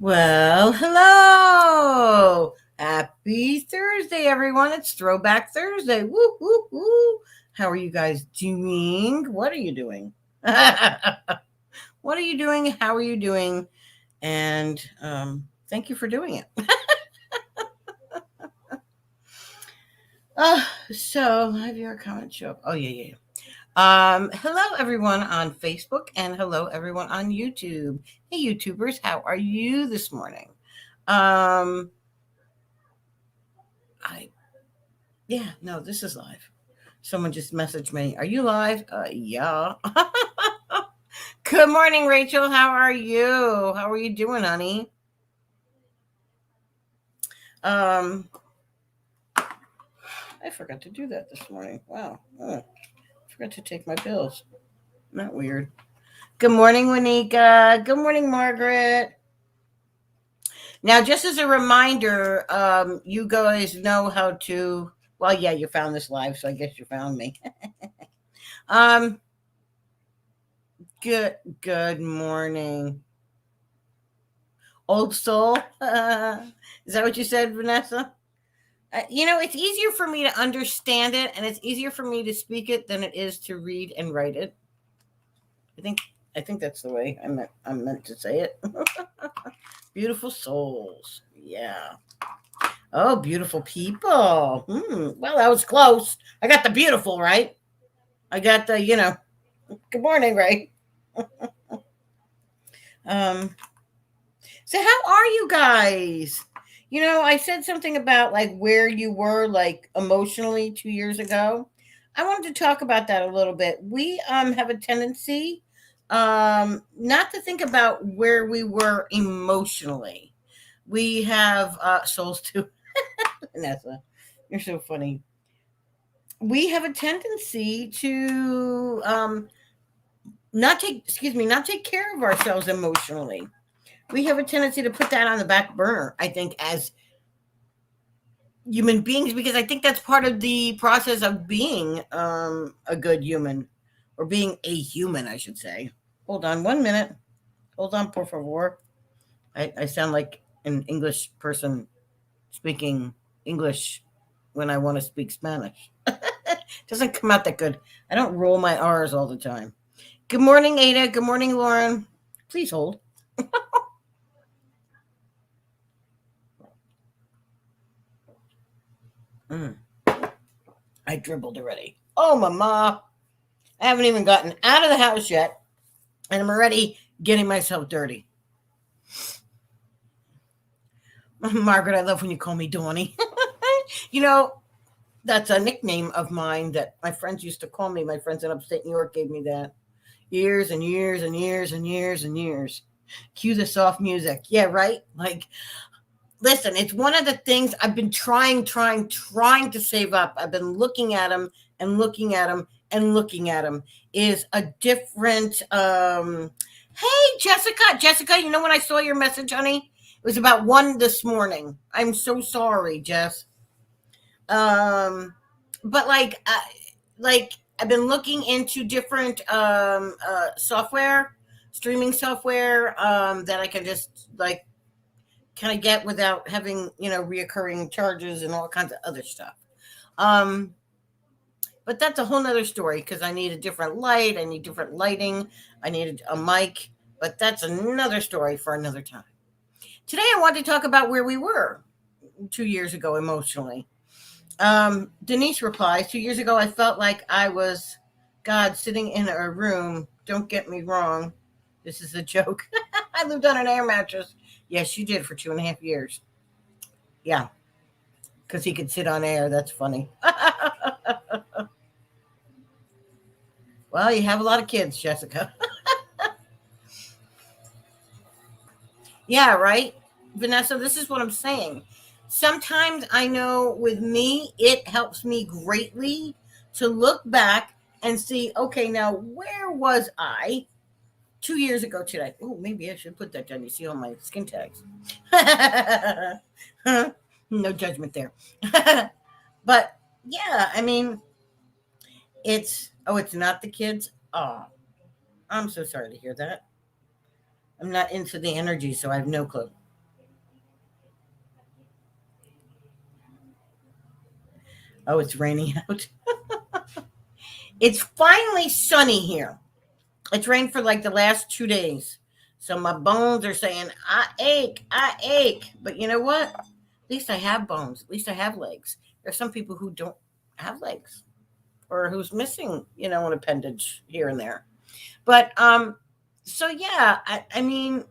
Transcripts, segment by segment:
Well, hello. Happy Thursday, everyone. It's Throwback Thursday. Woo, woo, woo. How are you guys doing? What are you doing? What are you doing? How are you doing? And thank you for doing it. So have your comment show up? Oh, yeah. Hello everyone on Facebook and hello everyone on YouTube. Hey YouTubers, how are you this morning? Um, I no, this is live. Someone just messaged me. Are you live? Yeah. Good morning, Rachel. How are you? How are you doing, honey? Um, I forgot to do that this morning. Wow. I forgot to take my pills. Not weird. Good morning, Wanika. Good morning, Margaret. Now, just as a reminder, you guys know how to. Well, yeah, you found this live, so I guess you found me. um, good morning, old soul. Is that what you said, Vanessa? It's easier for me to understand it, and it's easier for me to speak it than it is to read and write it. I think I think that's the way I'm meant to say it. Beautiful souls. Yeah. Oh, beautiful people. Well, that was close. I got the beautiful right. I got the, good morning, right? um, so how are you guys? I said something about like where you were like emotionally 2 years ago. I wanted to talk about that a little bit. We have a tendency not to think about where we were emotionally. We have souls too. Vanessa, you're so funny. We have a tendency to not take care of ourselves emotionally. We have a tendency to put that on the back burner, I think, as human beings, because I think that's part of the process of being a good human, or being a human, I should say. Hold on 1 minute. Hold on, por favor. I sound like an English person speaking English when I want to speak Spanish. Doesn't come out that good. I don't roll my R's all the time. Good morning, Ada. Good morning, Lauren. Please hold. Mm, I dribbled already. Oh, mama. I haven't even gotten out of the house yet, and I'm already getting myself dirty. Margaret, I love when you call me Dawny. you know, that's a nickname of mine that my friends used to call me. My friends in upstate New York gave me that. Years and years and years and years and years. Cue the soft music. Yeah, right? Like, listen, it's one of the things I've been trying to save up. I've been looking at them and looking at them and looking at them. Is a different. Hey, Jessica, you know when I saw your message, honey? It was about 1 this morning. I'm so sorry, Jess. Um, but like I've been looking into different software, streaming software that I can just like kind of get without having reoccurring charges and all kinds of other stuff. Um, but that's a whole nother story because I need a different light, I need different lighting, I need a mic, but that's another story for another time. Today I want to talk about where we were 2 years ago emotionally. Denise replies, 2 years ago I felt like I was God sitting in a room. Don't get me wrong. This is a joke. I lived on an air mattress. Yes, you did for 2.5 years. Yeah, because he could sit on air. That's funny. Well, you have a lot of kids, Jessica. Yeah, right? Vanessa, this is what I'm saying. Sometimes I know with me, it helps me greatly to look back and see, okay, now where was I 2 years ago today? Oh, maybe I should put that down. You see all my skin tags. No judgment there. But yeah, I mean, it's not the kids. Oh, I'm so sorry to hear that. I'm not into the energy, so I have no clue. Oh, it's raining out. It's finally sunny here. It's rained for like the last 2 days. So my bones are saying, I ache, I ache. But you know what? At least I have bones. At least I have legs. There's some people who don't have legs or who's missing, an appendage here and there. But so yeah, I mean,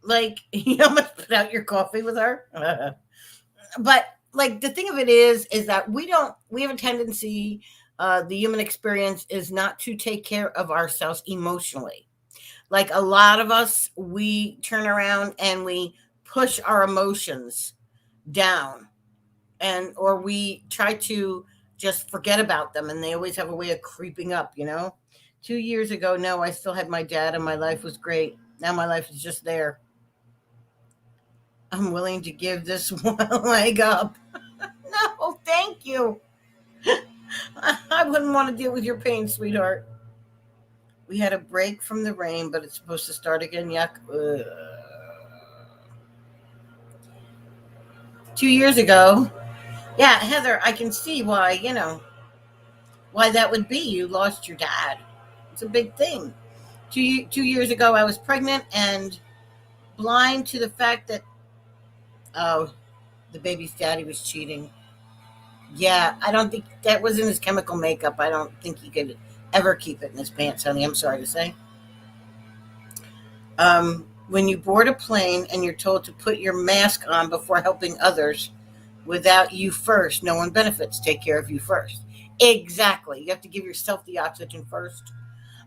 like, you almost put out your coffee with her. But like the thing of it is that we have a tendency, the human experience is not to take care of ourselves emotionally. Like a lot of us, we turn around and we push our emotions down, and or we try to just forget about them, and they always have a way of creeping up. 2 years ago, no, I still had my dad and my life was great. Now my life is just there. I'm willing to give this one leg up. No, thank you. I wouldn't want to deal with your pain, sweetheart. We had a break from the rain, but it's supposed to start again. Yuck. Ugh. 2 years ago, yeah, Heather, I can see why that would be. You lost your dad. It's a big thing. 2 years ago, I was pregnant and blind to the fact that, oh, the baby's daddy was cheating. Yeah, I don't think that was in his chemical makeup. I don't think he could ever keep it in his pants, honey. I'm sorry to say. When you board a plane and you're told to put your mask on before helping others, without you first, no one benefits. Take care of you first. Exactly. You have to give yourself the oxygen first.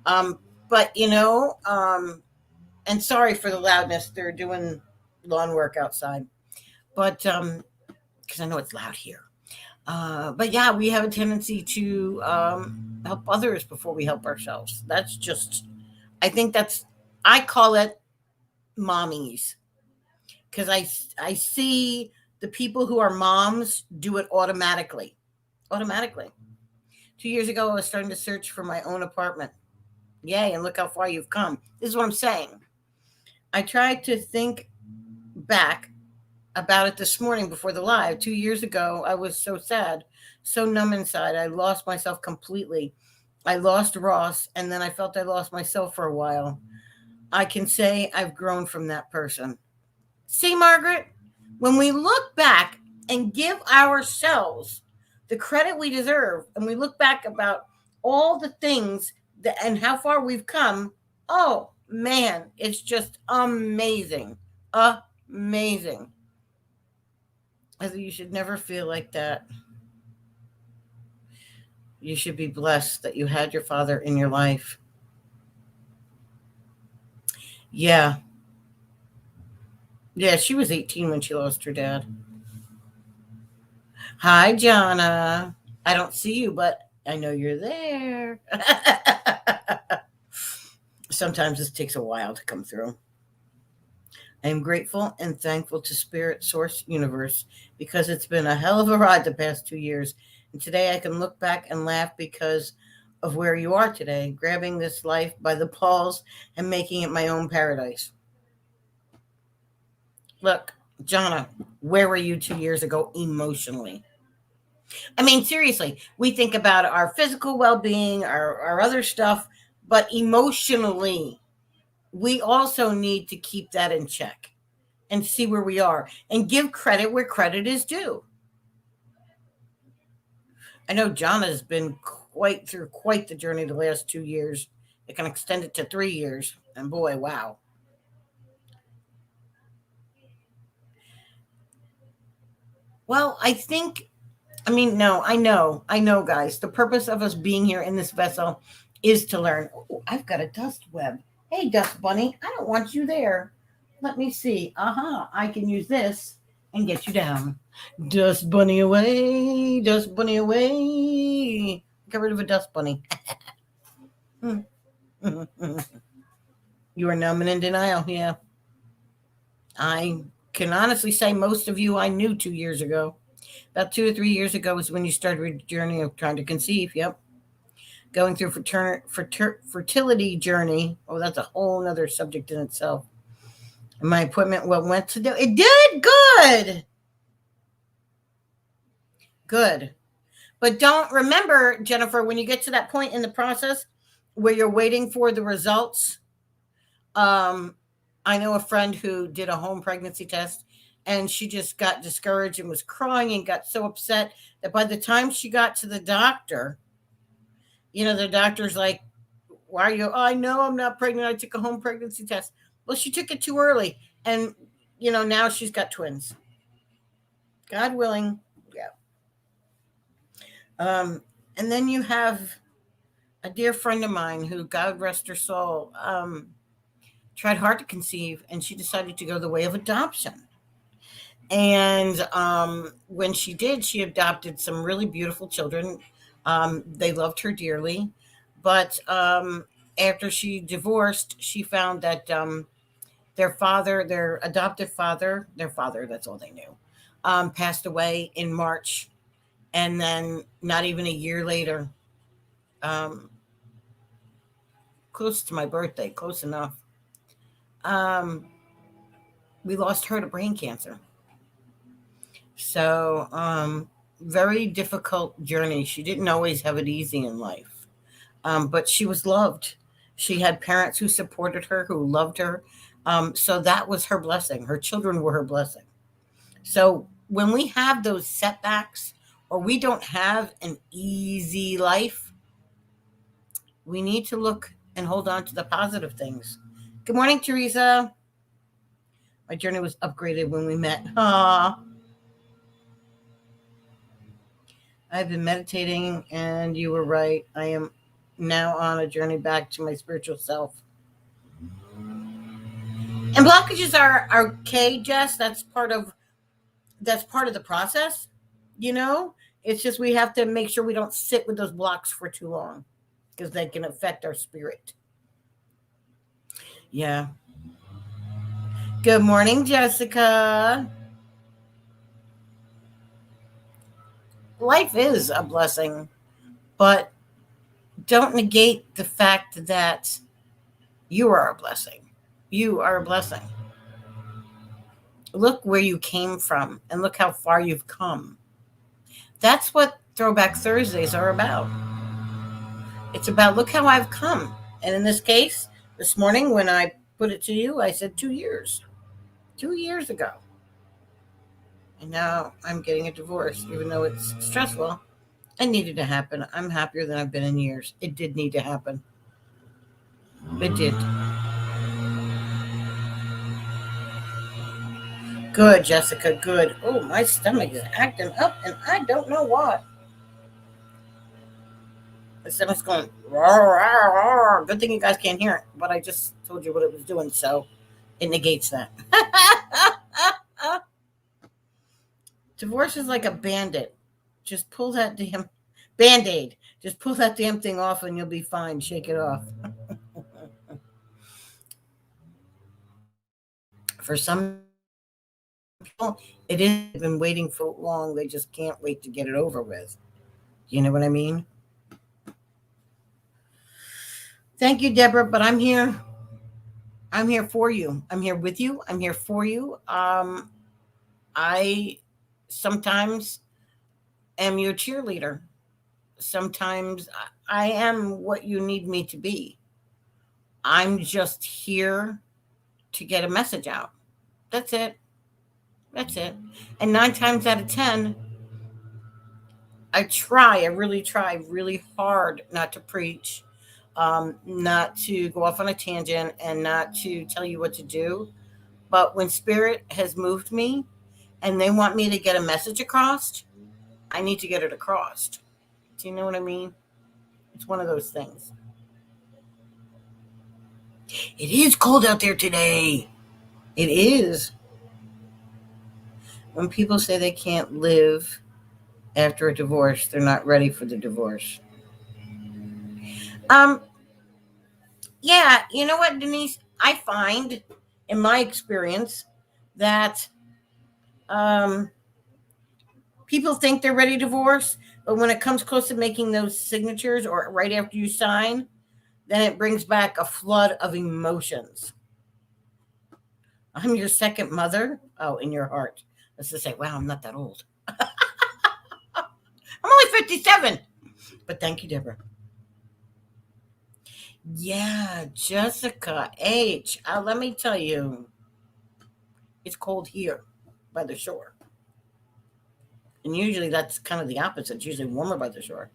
Um, but and sorry for the loudness. They're doing lawn work outside, but because I know it's loud here. But yeah, we have a tendency to help others before we help ourselves. That's just, I think I call it mommies, because I see the people who are moms do it automatically. Automatically. 2 years ago, I was starting to search for my own apartment. Yay, and look how far you've come. This is what I'm saying. I tried to think back about it this morning before the live. 2 years ago, I was so sad, so numb inside. I lost myself completely. I lost Ross, and then I felt I lost myself for a while. I can say I've grown from that person. See, Margaret, when we look back and give ourselves the credit we deserve, and we look back about all the things and how far we've come, oh man, it's just amazing. Amazing. You should never feel like that. You should be blessed that you had your father in your life. Yeah. Yeah, she was 18 when she lost her dad. Hi, Jonna. I don't see you, but I know you're there. Sometimes this takes a while to come through. I am grateful and thankful to Spirit, Source, Universe, because it's been a hell of a ride the past 2 years. And today I can look back and laugh because of where you are today, grabbing this life by the paws and making it my own paradise. Look, Jonna, where were you 2 years ago emotionally? I mean, seriously, we think about our physical well being, our other stuff, but emotionally, we also need to keep that in check and see where we are and give credit where credit is due. I know John has been quite the journey the last 2 years. It can extend it to 3 years. And boy, wow. Well, no, I know, guys. The purpose of us being here in this vessel is to learn. Oh, I've got a dust web. Hey, dust bunny, I don't want you there. Let me see. I can use this and get you down. Dust bunny away, dust bunny away. Get rid of a dust bunny. You are numb and in denial. Yeah. I can honestly say most of you I knew 2 years ago. About 2 or 3 years ago was when you started your journey of trying to conceive. Yep. Going through fertility journey. Oh, that's a whole other subject in itself. And my appointment, what went to do? It did good. Good. But don't remember, Jennifer, when you get to that point in the process where you're waiting for the results. Um, I know a friend who did a home pregnancy test and she just got discouraged and was crying and got so upset that by the time she got to the doctor, the doctor's like, why are you? Oh, I know I'm not pregnant. I took a home pregnancy test. Well, she took it too early. And, now she's got twins. God willing. Yeah. And then you have a dear friend of mine who, God rest her soul, tried hard to conceive, and she decided to go the way of adoption. And when she did, she adopted some really beautiful children. They loved her dearly. But after she divorced, she found that their adoptive father, that's all they knew, passed away in March. And then not even a year later, um, close to my birthday, close enough, um, we lost her to brain cancer. So, very difficult journey. She didn't always have it easy in life, but she was loved. She had parents who supported her, who loved her. So that was her blessing. Her children were her blessing. So when we have those setbacks or we don't have an easy life, we need to look and hold on to the positive things. Good morning, Teresa. My journey was upgraded when we met. Aww. I've been meditating, and you were right. I am now on a journey back to my spiritual self. And blockages are okay, Jess. That's part of the process. You know, it's just we have to make sure we don't sit with those blocks for too long because they can affect our spirit. Yeah. Good morning, Jessica. Life is a blessing, but don't negate the fact that you are a blessing. You are a blessing. Look where you came from and look how far you've come. That's what Throwback Thursdays are about. It's about look how I've come. And in this case, this morning when I put it to you, I said 2 years. 2 years ago. And now I'm getting a divorce, even though it's stressful. It needed to happen. I'm happier than I've been in years. It did need to happen. It did. Good, Jessica. Good. Oh, my stomach is acting up, and I don't know why. The stomach's going. Rawr, rawr, rawr. Good thing you guys can't hear it, but I just told you what it was doing, so it negates that. Divorce is like a bandit. Just pull that damn band-aid. Just pull that damn thing off, and you'll be fine. Shake it off. For some people, it is been waiting for long. They just can't wait to get it over with. You know what I mean? Thank you, Deborah, but I'm here. I'm here for you. I'm here with you. I'm here for you. I sometimes am your cheerleader. Sometimes I am what you need me to be. I'm just here to get a message out. That's it. That's it. And 9 times out of 10, I really try really hard not to preach, not to go off on a tangent, and not to tell you what to do. But when spirit has moved me and they want me to get a message across, I need to get it across. Do you know what I mean? It's one of those things. It is cold out there today. It is. When people say they can't live after a divorce, they're not ready for the divorce. Um, yeah, you know what, Denise? I find in my experience that um, people think they're ready to divorce, but when it comes close to making those signatures or right after you sign, then it brings back a flood of emotions. I'm your second mother. Oh, in your heart. Let's just say, wow, I'm not that old. I'm only 57. But thank you, Deborah. Yeah, Jessica H. Let me tell you, it's cold here by the shore. And usually that's kind of the opposite. It's usually warmer by the shore.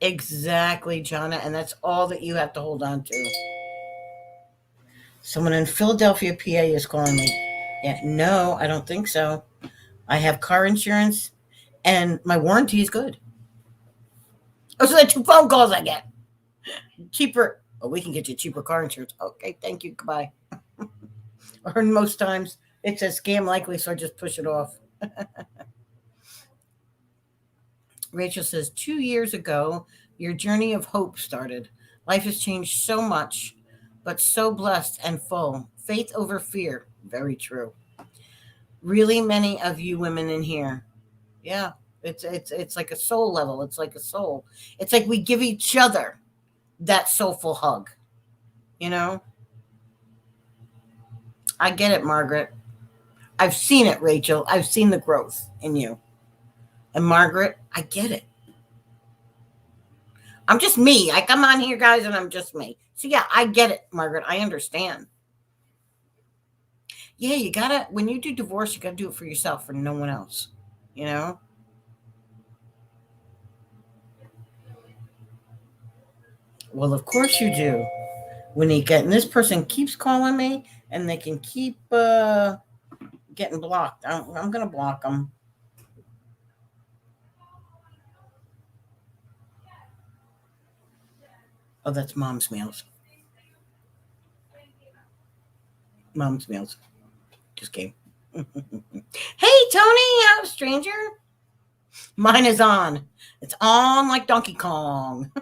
Exactly, Jonna. And that's all that you have to hold on to. Someone in Philadelphia, PA is calling me. Yeah, no, I don't think so. I have car insurance and my warranty is good. Oh, so that's 2 phone calls I get. Cheaper. Oh, we can get you cheaper car insurance. Okay, thank you. Goodbye. Or most times it's a scam likely, so I just push it off. Rachel says, 2 years ago, your journey of hope started. Life has changed so much, but so blessed and full. Faith over fear. Very true. Really many of you women in here. Yeah. It's like a soul level. It's like a soul. It's like we give each other that soulful hug. You know? I get it, Margaret. I've seen it, Rachel. I've seen the growth in you. And Margaret, I get it. I'm just me. I come on here, guys, and I'm just me. So yeah, I get it, Margaret. I understand. Yeah, you gotta, when you do divorce, you gotta do it for yourself, for no one else. You know? Well, of course you do. Winika. And this person keeps calling me and they can keep getting blocked. I'm gonna block them. Oh, that's mom's meals. Mom's meals. Just came. Hey, Tony, how stranger? Mine is on. It's on like Donkey Kong.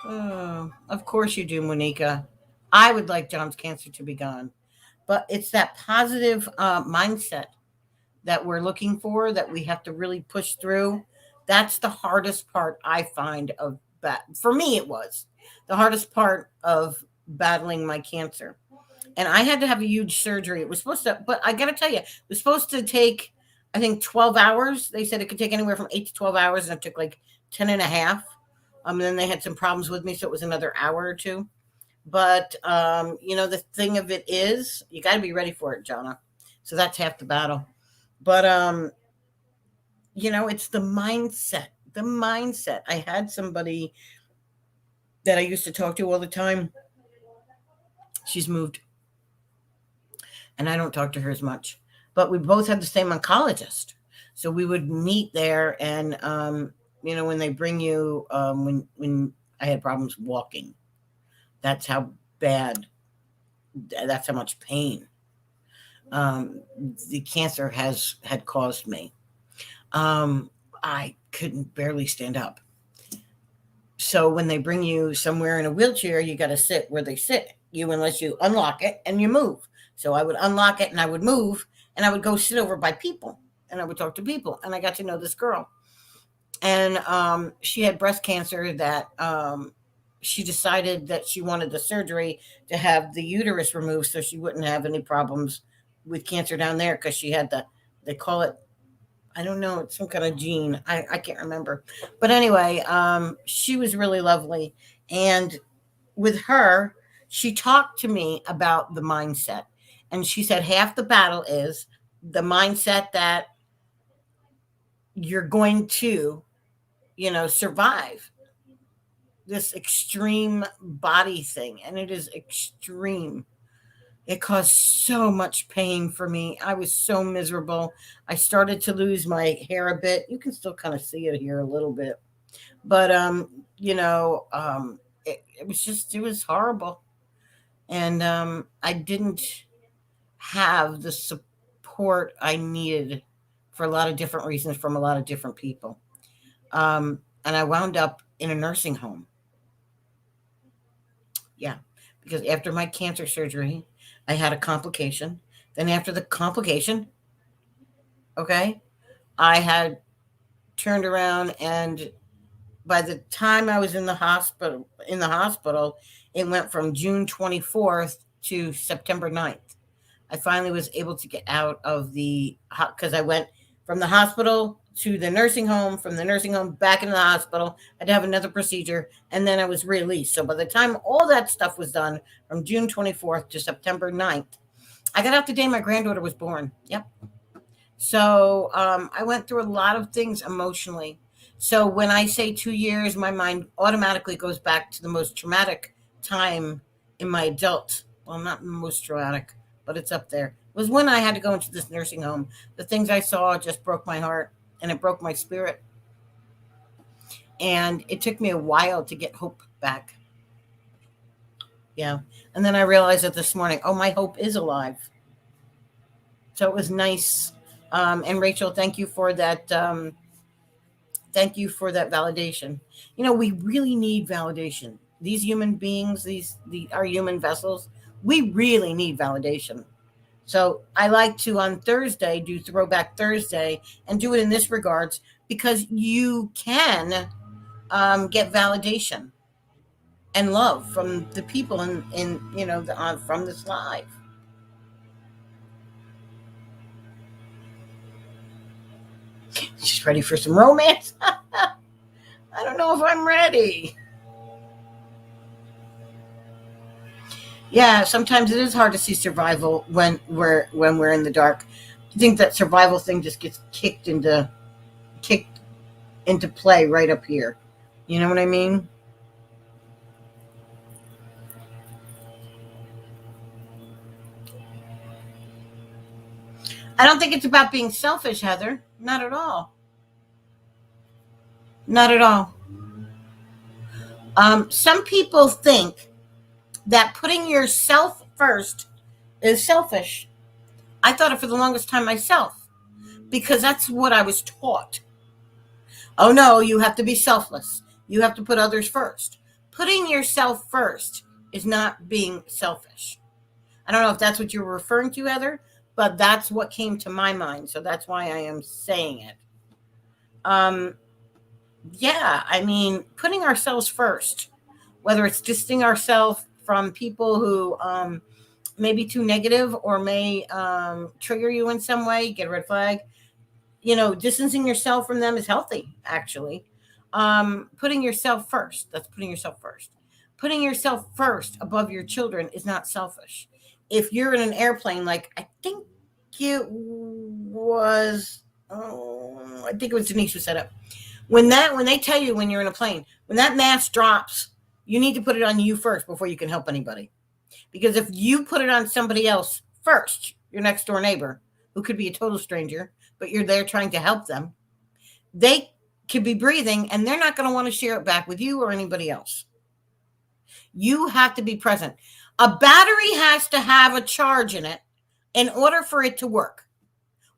Oh, of course you do, Monica. I would like John's cancer to be gone. But it's that positive mindset that we're looking for that we have to really push through. That's the hardest part I find of that. For me, it was the hardest part of battling my cancer. And I had to have a huge surgery. It was supposed to, but I got to tell you, it was supposed to take, I think, 12 hours. They said it could take anywhere from 8 to 12 hours, and it took like 10 and a half. And then they had some problems with me, so it was another hour or two. But, the thing of it is, you got to be ready for it, Jonah. So that's half the battle. But, it's the mindset. The mindset. I had somebody that I used to talk to all the time. She's moved and I don't talk to her as much. But we both had the same oncologist, so we would meet there. And when they bring you, when I had problems walking, that's how bad, that's how much pain the cancer had caused me. I couldn't barely stand up. So when they bring you somewhere in a wheelchair, you got to sit where they sit you unless you unlock it and you move. So I would unlock it and I would move and I would go sit over by people and I would talk to people. And I got to know this girl. And she had breast cancer that she decided that she wanted the surgery to have the uterus removed so she wouldn't have any problems with cancer down there because she had they call it, I don't know, it's some kind of gene. I can't remember. But anyway, she was really lovely. And with her, she talked to me about the mindset. And she said half the battle is the mindset that you're going to, survive this extreme body thing. And it is extreme. It caused so much pain for me. I was so miserable. I started to lose my hair a bit. You can still kind of see it here a little bit. But it was horrible. And I didn't have the support I needed for a lot of different reasons from a lot of different people. And I wound up in a nursing home. Yeah, because after my cancer surgery, I had a complication. Then after the complication, okay, I had turned around, and by the time I was in the hospital, it went from June 24th to September 9th. I finally was able to get out of because I went from the hospital to the nursing home, from the nursing home back into the hospital. I had to have another procedure, and then I was released. So by the time all that stuff was done, from June 24th to September 9th, I got out the day my granddaughter was born. Yep. So I went through a lot of things emotionally. So when I say 2 years, my mind automatically goes back to the most traumatic time in my adult. Well, not most traumatic, but it's up there. It was when I had to go into this nursing home. The things I saw just broke my heart and it broke my spirit. And it took me a while to get hope back. Yeah. And then I realized that this morning, oh, my hope is alive. So it was nice. And Rachel, thank you for that. Thank you for that validation. We really need validation. These human beings, our human vessels, we really need validation. So I like to on Thursday do Throwback Thursday and do it in this regards because you can get validation and love from the people from this live. She's ready for some romance. I don't know if I'm ready. Yeah, sometimes it is hard to see survival when we're in the dark. I think that survival thing just gets kicked into play right up here. You know what I mean? I don't think it's about being selfish, Heather. Not at all. Not at all. Some people think that putting yourself first is selfish. I thought it for the longest time myself because that's what I was taught. Oh no, you have to be selfless. You have to put others first. Putting yourself first is not being selfish. I don't know if that's what you're referring to, Heather, but that's what came to my mind. So that's why I am saying it. Yeah, I mean, putting ourselves first, whether it's distancing ourselves from people who may be too negative or may trigger you in some way, get a red flag. Distancing yourself from them is healthy, actually. Putting yourself first, that's putting yourself first. Putting yourself first above your children is not selfish. If you're in an airplane, like I think it was, I think it was Denise who set up. When they tell you when you're in a plane, when that mask drops, you need to put it on you first before you can help anybody. Because if you put it on somebody else first, your next door neighbor, who could be a total stranger, but you're there trying to help them, they could be breathing and they're not going to want to share it back with you or anybody else. You have to be present. A battery has to have a charge in it in order for it to work.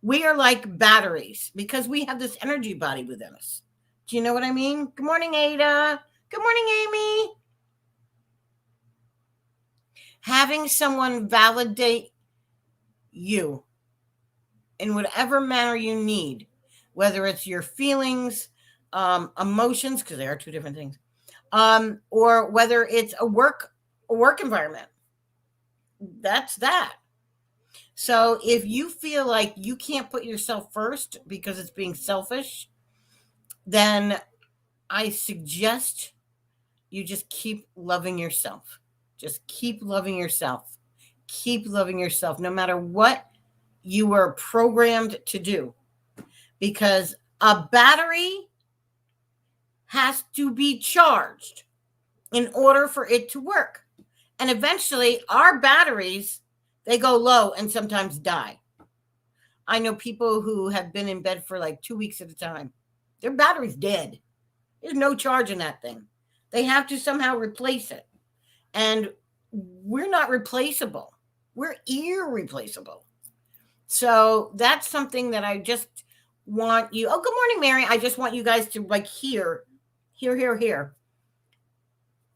We are like batteries because we have this energy body within us. Do you know what I mean? Good morning, Ada. Good morning, Amy. Having someone validate you in whatever manner you need, whether it's your feelings, emotions, because they are two different things, or whether it's a work environment. That's that. So if you feel like you can't put yourself first because it's being selfish, then I suggest you just keep loving yourself. Just keep loving yourself. Keep loving yourself no matter what you were programmed to do. Because a battery has to be charged in order for it to work. And eventually our batteries, they go low and sometimes die. I know people who have been in bed for like 2 weeks at a time. Their battery's dead. There's no charge in that thing. They have to somehow replace it. And we're not replaceable. We're irreplaceable. So that's something that I just want you. Oh, good morning, Mary. I just want you guys to like hear.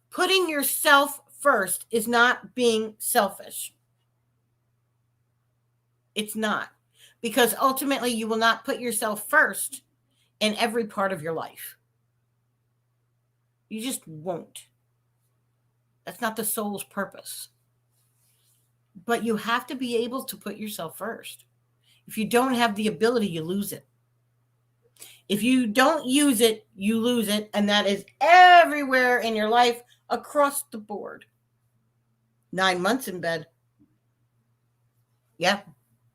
Putting yourself first is not being selfish. It's not. Because ultimately you will not put yourself first in every part of your life. You just won't. That's not the soul's purpose. But you have to be able to put yourself first. If you don't have the ability, you lose it. If you don't use it, you lose it. And that is everywhere in your life across the board. 9 months in bed. Yeah,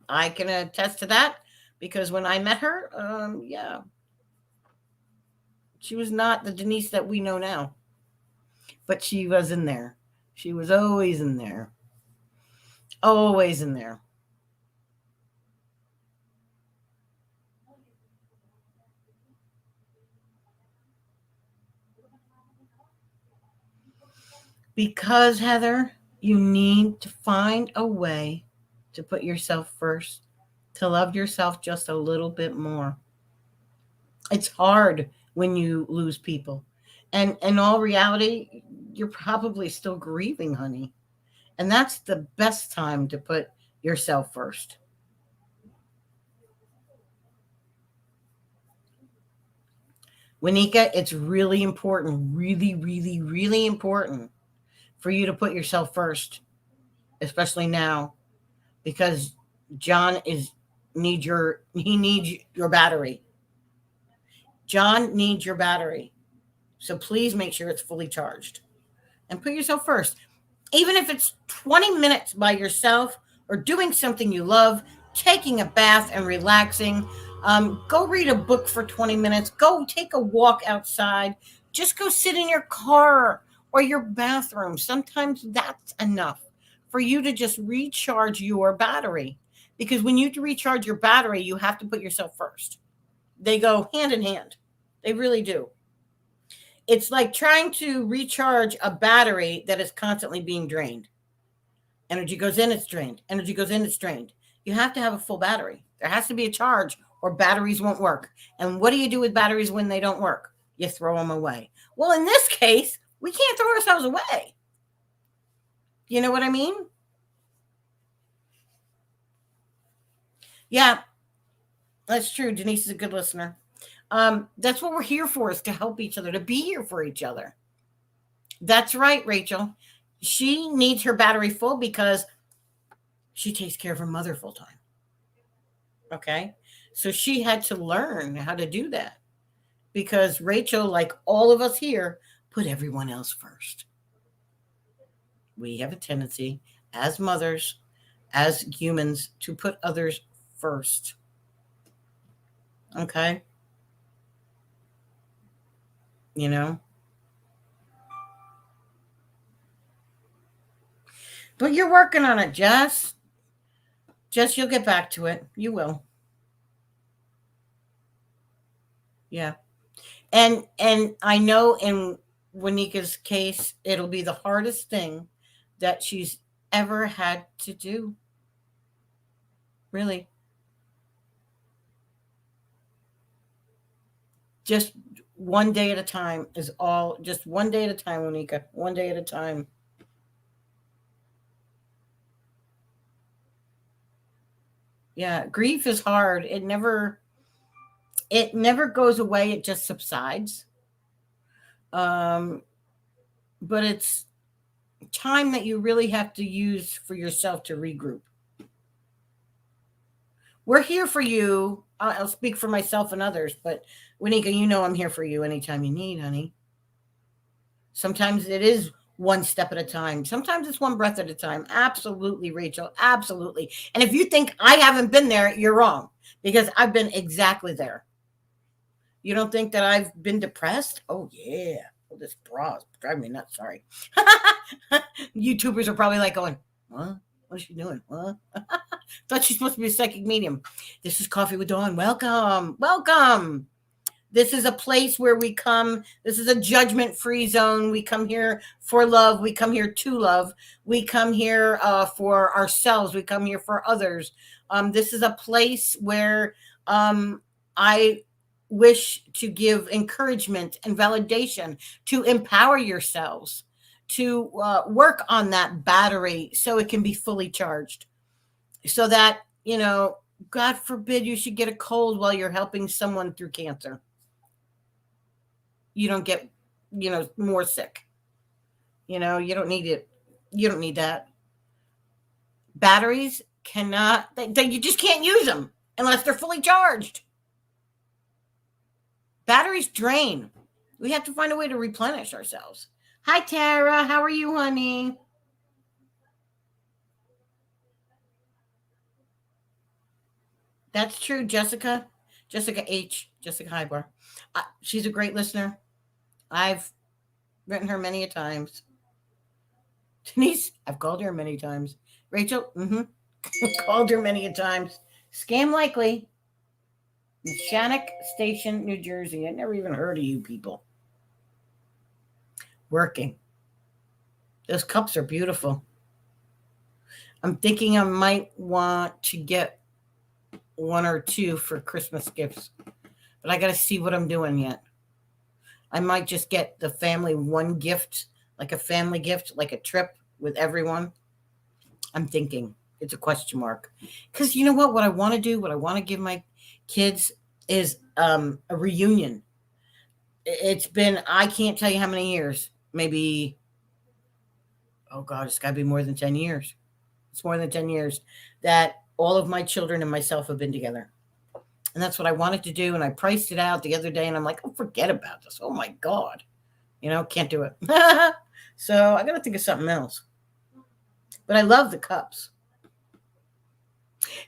I can attest to that because when I met her, yeah, she was not the Denise that we know now, but she was in there. She was always in there. Always in there. Because, Heather, you need to find a way to put yourself first, to love yourself just a little bit more. It's hard when you lose people. And in all reality, you're probably still grieving, honey. And that's the best time to put yourself first. Winika, it's really important, really, really, really important for you to put yourself first, especially now, because John is he needs your battery. John needs your battery. So please make sure it's fully charged and put yourself first. Even if it's 20 minutes by yourself or doing something you love, taking a bath and relaxing, go read a book for 20 minutes, go take a walk outside, just go sit in your car or your bathroom. Sometimes that's enough for you to just recharge your battery. Because when you recharge your battery, you have to put yourself first. They go hand in hand. They really do. It's like trying to recharge a battery that is constantly being drained. Energy goes in, it's drained. Energy goes in, it's drained. You have to have a full battery. There has to be a charge or batteries won't work. And what do you do with batteries when they don't work? You throw them away. Well, in this case, we can't throw ourselves away. You know what I mean? Yeah, that's true. Denise is a good listener. That's what we're here for, is to help each other, to be here for each other. That's right, Rachel. She needs her battery full because she takes care of her mother full time. Okay. So she had to learn how to do that because Rachel, like all of us here, put everyone else first. We have a tendency as mothers, as humans, to put others first. Okay. You know, but you're working on it, Jess. Jess, you'll get back to it. You will. Yeah. And I know in Winika's case, it'll be the hardest thing that she's ever had to do. Really. Just one day at a time is all. Just one day at a time, Winika. One day at a time. Yeah, grief is hard. It never goes away. It just subsides. Um, but it's time that you really have to use for yourself to regroup. We're here for you. I'll speak for myself and others, but Winika, you know I'm here for you anytime you need, honey. Sometimes it is one step at a time. Sometimes it's one breath at a time. Absolutely, Rachel. Absolutely. And if you think I haven't been there, you're wrong because I've been exactly there. You don't think that I've been depressed? Oh, yeah. Well, this bra is driving me nuts. Sorry. YouTubers are probably like going, what? What is she doing? What? Thought she's supposed to be a psychic medium. This is Coffee with Dawn. Welcome. Welcome. This is a place where we come. This is a judgment free zone. We come here for love. We come here to love. We come here for ourselves. We come here for others. This is a place where I wish to give encouragement and validation to empower yourselves to work on that battery so it can be fully charged. So that, God forbid you should get a cold while you're helping someone through cancer. You don't get, more sick. You don't need it. You don't need that. Batteries cannot, you just can't use them unless they're fully charged. Batteries drain. We have to find a way to replenish ourselves. Hi, Tara. How are you, honey? That's true, Jessica. Jessica H. Jessica Highbar. She's a great listener. I've written her many a times. Denise, I've called her many times. Rachel, called her many a times. Scam likely. Shannock Station, New Jersey. I never even heard of you people. Working. Those cups are beautiful. I'm thinking I might want to get one or two for Christmas gifts, but I got to see what I'm doing yet. I might just get the family one gift, like a family gift, like a trip with everyone. I'm thinking it's a question mark. Because you know what? What I want to do, what I want to give my kids is a reunion. It's been, I can't tell you how many years. Maybe, oh God, it's got to be more than 10 years. It's more than 10 years that all of my children and myself have been together. And that's what I wanted to do. And I priced it out the other day and I'm like, oh, forget about this. Oh my God. Can't do it. So I got to think of something else. But I love the cups.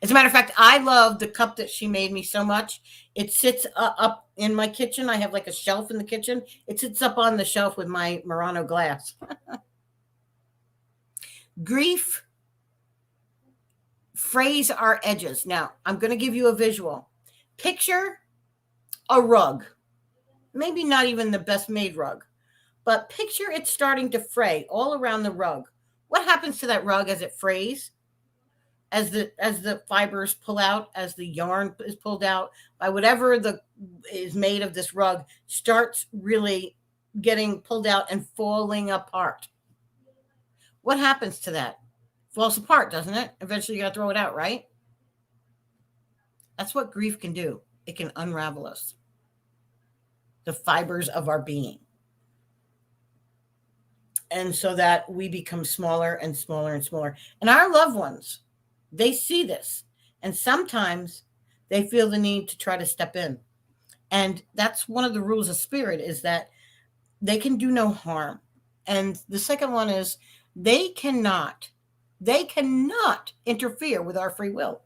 As a matter of fact, I love the cup that she made me so much. It sits up in my kitchen. I have like a shelf in the kitchen. It sits up on the shelf with my Murano glass. Grief frays our edges. Now, I'm going to give you a visual. Picture a rug. Maybe not even the best made rug, but picture it starting to fray all around the rug. What happens to that rug as it frays? As the fibers pull out, as the yarn is pulled out, by whatever is made of this rug, starts really getting pulled out and falling apart. What happens to that? Falls apart, doesn't it? Eventually you got to throw it out, right? That's what grief can do. It can unravel us, the fibers of our being. And so that we become smaller and smaller and smaller. And our loved ones, they see this. And sometimes they feel the need to try to step in. And that's one of the rules of spirit, is that they can do no harm. And the second one is they cannot interfere with our free will.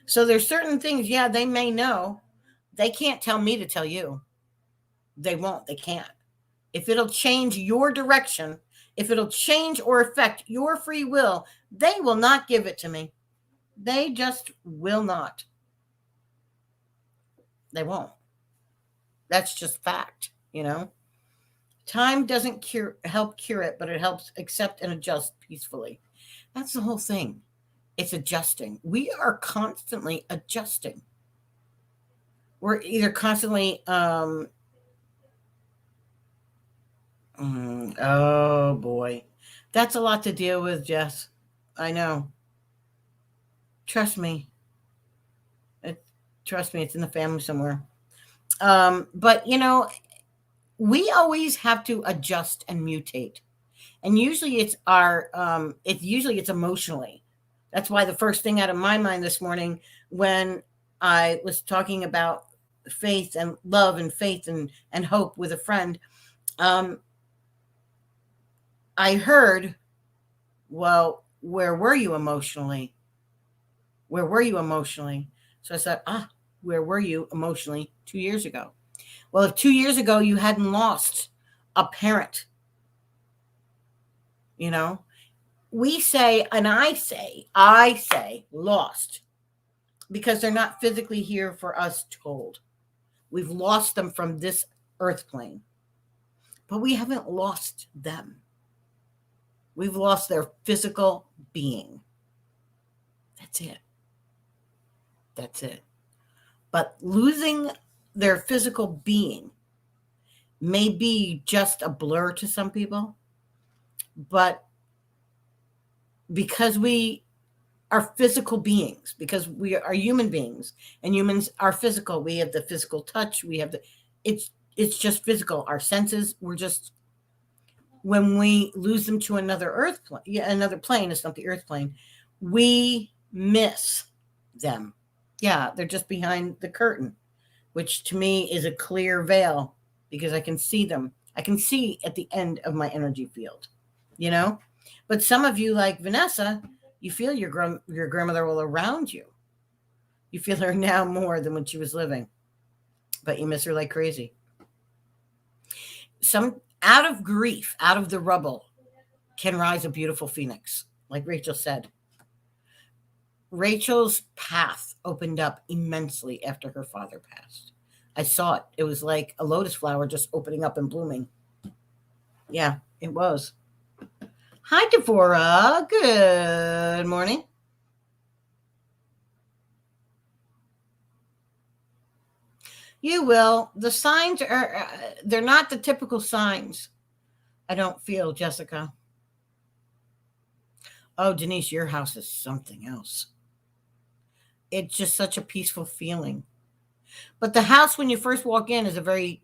So there's certain things, yeah, they may know. They can't tell me to tell you. They won't. They can't. If it'll change your direction, if it'll change or affect your free will, they will not give it to me. They just will not. They won't. That's just fact, Time doesn't help cure it, but it helps accept and adjust peacefully. That's the whole thing. It's adjusting. We are constantly adjusting. We're either constantly, oh boy. That's a lot to deal with, Jess. I know. Trust me. It's in the family somewhere. But we always have to adjust and mutate. And usually it's it's emotionally. That's why the first thing out of my mind this morning, when I was talking about faith and love and faith and hope with a friend, I heard, well, where were you emotionally? Where were you emotionally? So I said, where were you emotionally 2 years ago? Well, if 2 years ago you hadn't lost a parent, we say, and I say lost, because they're not physically here for us to hold. We've lost them from this earth plane, but we haven't lost them. We've lost their physical being. That's it. That's it. But losing their physical being may be just a blur to some people, but because we are physical beings, because we are human beings, and humans are physical, we have the physical touch, we have it's just physical. Our senses, when we lose them to another plane, it's not the earth plane, We miss them. Yeah, they're just behind the curtain, which to me is a clear veil because I can see them. I can see at the end of my energy field, you know? But some of you, like Vanessa, you feel your grandmother all around you. You feel her now more than when she was living, but you miss her like crazy. Some out of grief, out of the rubble, can rise a beautiful phoenix, like Rachel said. Rachel's path opened up immensely after her father passed. I saw it. It was like a lotus flower just opening up and blooming. Yeah, it was. Hi, Devorah. Good morning. You will. The signs are, they're not the typical signs, I don't feel, Jessica. Oh, Denise, your house is something else. It's just such a peaceful feeling. But the house, when you first walk in, is a very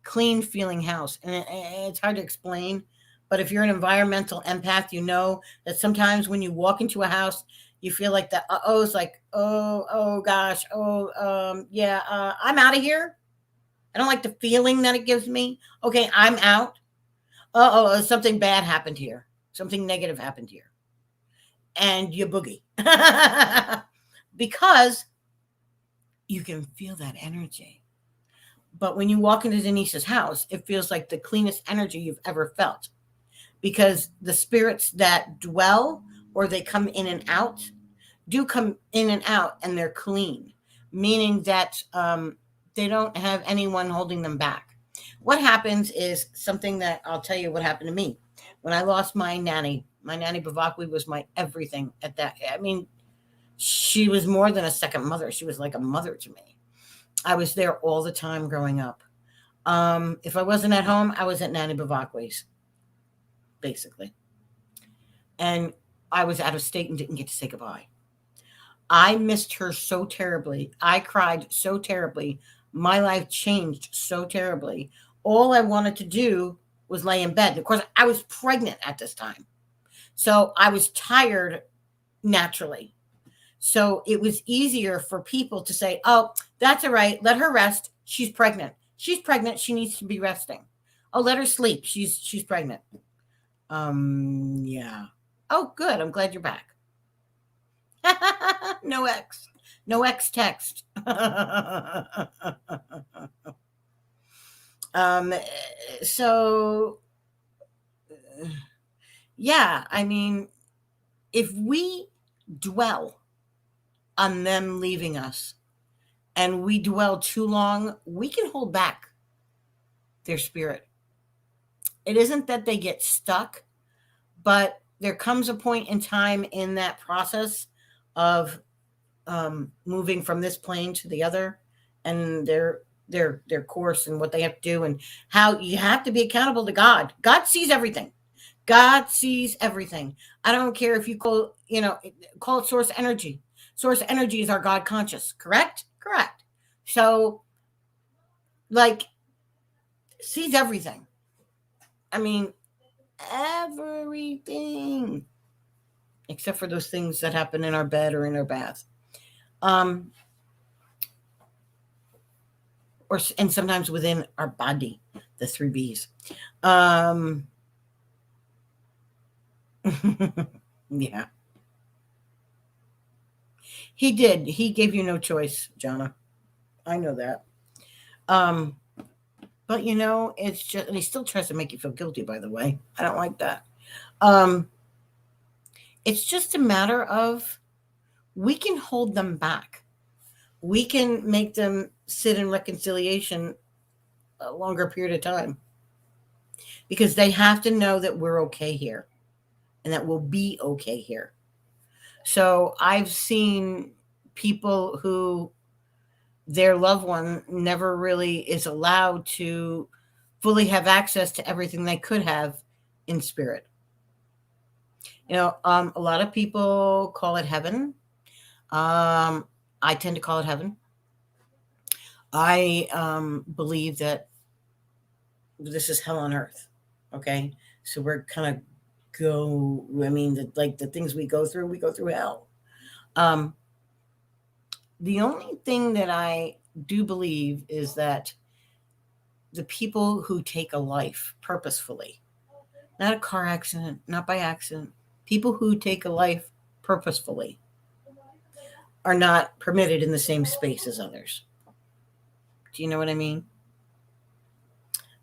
clean feeling house. And it's hard to explain. But if you're an environmental empath, you know that sometimes when you walk into a house, you feel like the oh's like, oh gosh, yeah, I'm out of here. I don't like the feeling that it gives me. Okay, I'm out. Something bad happened here. Something negative happened here. And you boogie. Because you can feel that energy. But when you walk into Denise's house, it feels like the cleanest energy you've ever felt. Because the spirits that dwell or they come in and out do come in and out and they're clean, meaning that they don't have anyone holding them back. What happens is something that I'll tell you what happened to me. When I lost my nanny Bavakli was my everything at that. I mean, she was more than a second mother. She was like a mother to me. I was there all the time growing up. If I wasn't at home, I was at Nanny Bavakli's, basically. And I was out of state and didn't get to say goodbye. I missed her so terribly. I cried so terribly. My life changed so terribly. All I wanted to do was lay in bed. Of course, I was pregnant at this time. So I was tired naturally. So it was easier for people to say, oh, that's all right. Let her rest. She's pregnant. She's pregnant. She needs to be resting. Oh, let her sleep. She's pregnant. Yeah. Oh, good. I'm glad you're back. No X. No X text. So yeah, I mean, if we dwell on them leaving us and we dwell too long, we can hold back their spirit. It isn't that they get stuck, but there comes a point in time in that process of moving from this plane to the other, and their course and what they have to do, and how you have to be accountable to God. God sees everything. God sees everything. I don't care if you call it source energy. Source energy is our God conscious, correct? Correct. So, like, sees everything. I mean, everything. Except for those things that happen in our bed or in our bath. And sometimes within our body, the 3 B's. Yeah. He did. He gave you no choice, Jonna. I know that. But it's just, and he still tries to make you feel guilty, by the way. I don't like that. It's just a matter of we can hold them back. We can make them sit in reconciliation a longer period of time. Because they have to know that we're okay here and that we'll be okay here. So I've seen people who their loved one never really is allowed to fully have access to everything they could have in spirit. A lot of people call it heaven. I tend to call it heaven. I believe that this is hell on earth. Okay. So we're kind of go, I mean, like the things we go through hell. Um, the only thing that I do believe is that the people who take a life purposefully, not a car accident, not by accident, people who take a life purposefully are not permitted in the same space as others. Do you know what I mean?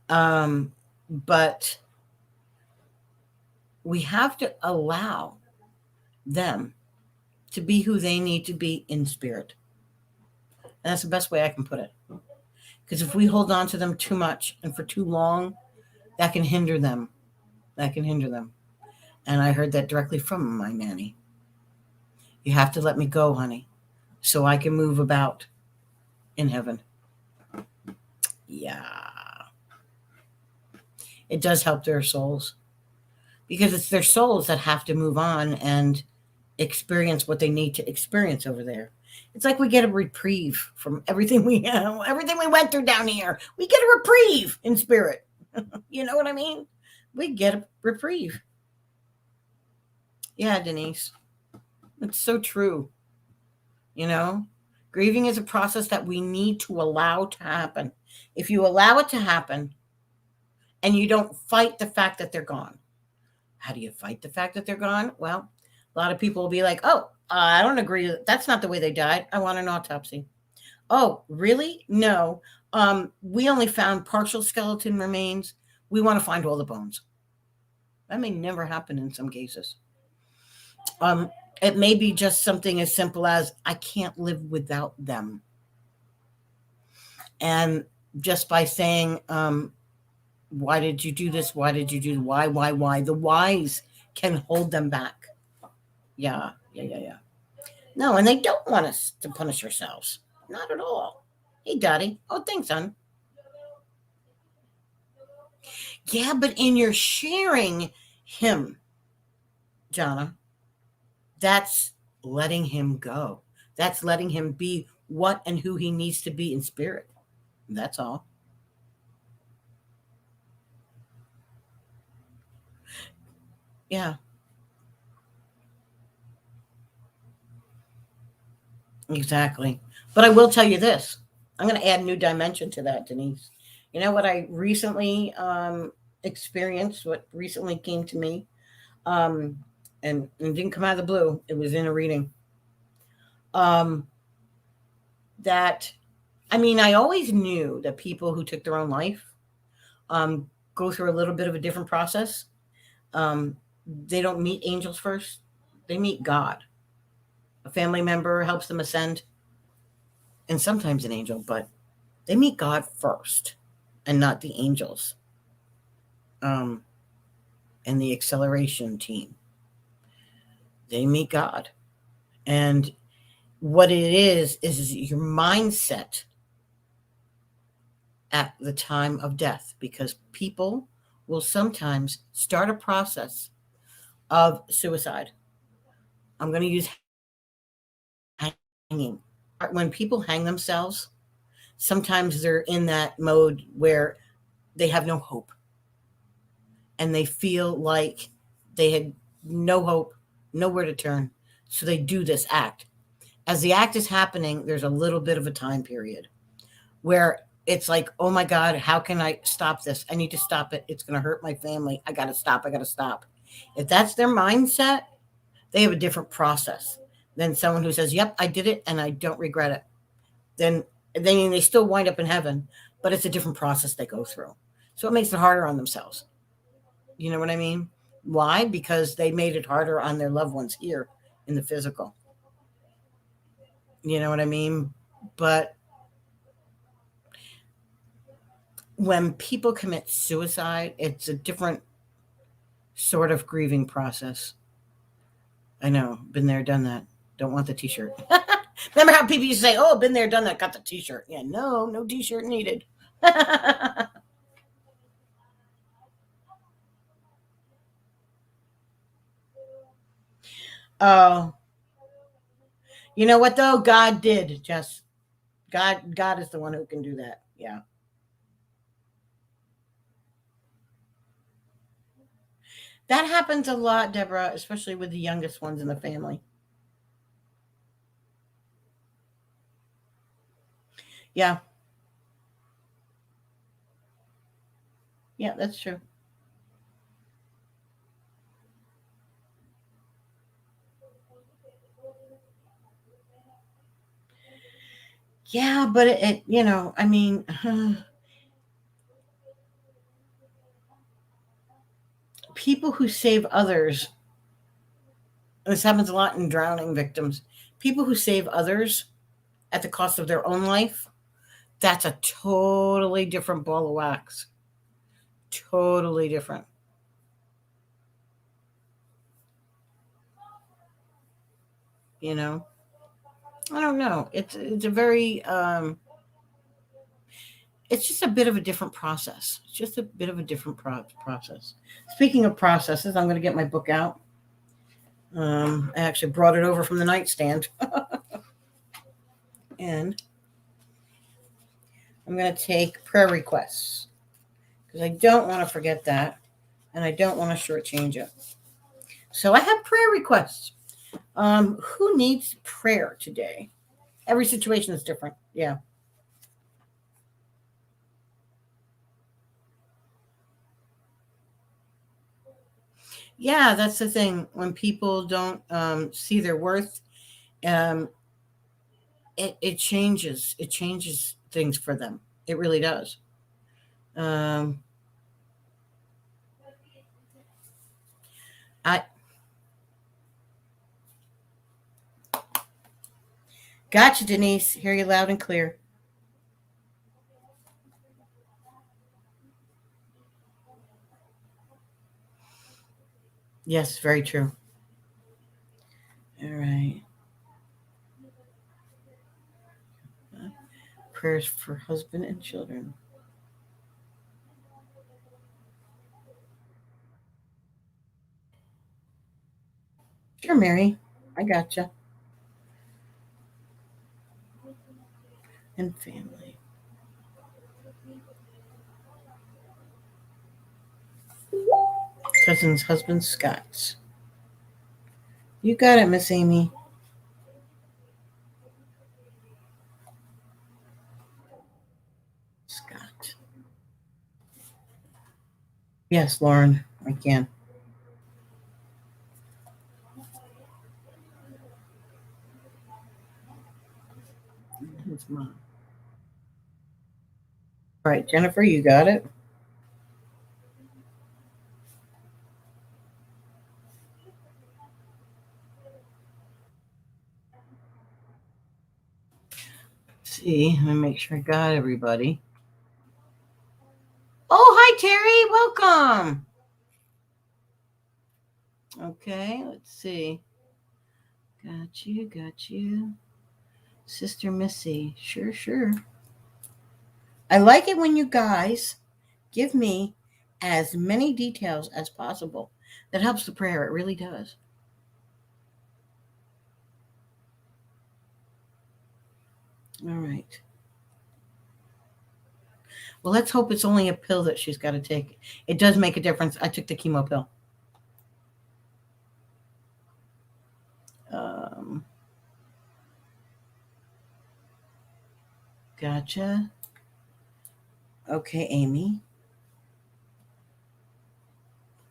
Um, but we have to allow them to be who they need to be in spirit. And that's the best way I can put it. Because if we hold on to them too much and for too long, that can hinder them. That can hinder them. And I heard that directly from my nanny. You have to let me go, honey, so I can move about in heaven. Yeah. It does help their souls because it's their souls that have to move on and experience what they need to experience over there. It's like we get a reprieve from everything everything we went through down here. We get a reprieve in spirit. You know what I mean? We get a reprieve. Yeah, Denise. It's so true. You know, grieving is a process that we need to allow to happen. If you allow it to happen and you don't fight the fact that they're gone, how do you fight the fact that they're gone? Well, a lot of people will be like, oh, I don't agree. That's not the way they died. I want an autopsy. Oh, really? No. We only found partial skeleton remains. We want to find all the bones. That may never happen in some cases. Um, it may be just something as simple as I can't live without them. And just by saying, why did you do this? Why did you do why? The whys can hold them back. Yeah. No, and they don't want us to punish ourselves. Not at all. Hey, Daddy. Oh, thanks, son. Yeah, but in your sharing him, Jana, that's letting him go. That's letting him be what and who he needs to be in spirit. That's all. Yeah, exactly. But I will tell you this. I'm going to add a new dimension to that, Denise. You know what I recently experienced, what recently came to me, um, and it didn't come out of the blue. It was in a reading. Um, that, I mean, I always knew that people who took their own life um, go through a little bit of a different process. Um, they don't meet angels first, they meet God. A family member helps them ascend, and sometimes an angel, but they meet God first and not the angels um, and the acceleration team. They meet God. And what it is your mindset at the time of death, because people will sometimes start a process of suicide. I'm going to use hanging. When people hang themselves, sometimes they're in that mode where they have no hope and they feel like they had no hope, nowhere to turn. So they do this act. As the act is happening, there's a little bit of a time period where it's like, oh my God, how can I stop this? I need to stop it. It's going to hurt my family. I got to stop. I got to stop. If that's their mindset, they have a different process than someone who says, yep, I did it and I don't regret it. Then they still wind up in heaven, but it's a different process they go through. So it makes it harder on themselves. You know what I mean? Why? Because they made it harder on their loved ones here in the physical. You know what I mean? But when people commit suicide, it's a different sort of grieving process. I know, been there, done that. Don't want the t-shirt. Remember how people used to say, oh, been there, done that, got the t-shirt. Yeah, no t-shirt needed. Oh, you know what though? God did just God is the one who can do that. Yeah. That happens a lot, Deborah, especially with the youngest ones in the family. Yeah, yeah, that's true. Yeah, but I mean, people who save others, this happens a lot in drowning victims, people who save others at the cost of their own life, that's a totally different ball of wax. Totally different. You know, I don't know. It's a very it's just a bit of a different process. It's just a bit of a different process. Speaking of processes, I'm going to get my book out. I actually brought it over from the nightstand, and I'm going to take prayer requests because I don't want to forget that, and I don't want to shortchange it. So I have prayer requests. Who needs prayer today? Every situation is different. Yeah. Yeah, that's the thing. When people don't see their worth, um, it changes. It changes things for them. It really does. Um, I gotcha, Denise. Hear you loud and clear. Yes, very true. All right. Prayers for husband and children. Sure, Mary. I gotcha. And family. Cousin's husband, Scott's. You got it, Miss Amy. Scott. Yes, Lauren. I can. His mom. All right, Jennifer, you got it. Let's see, let me make sure I got everybody. Oh, hi, Terry. Welcome. Okay, let's see. Got you, got you. Sister Missy. Sure, sure. I like it when you guys give me as many details as possible. That helps the prayer. It really does. All right. Well, let's hope it's only a pill that she's got to take. It does make a difference. I took the chemo pill. Um, gotcha. Okay, Amy.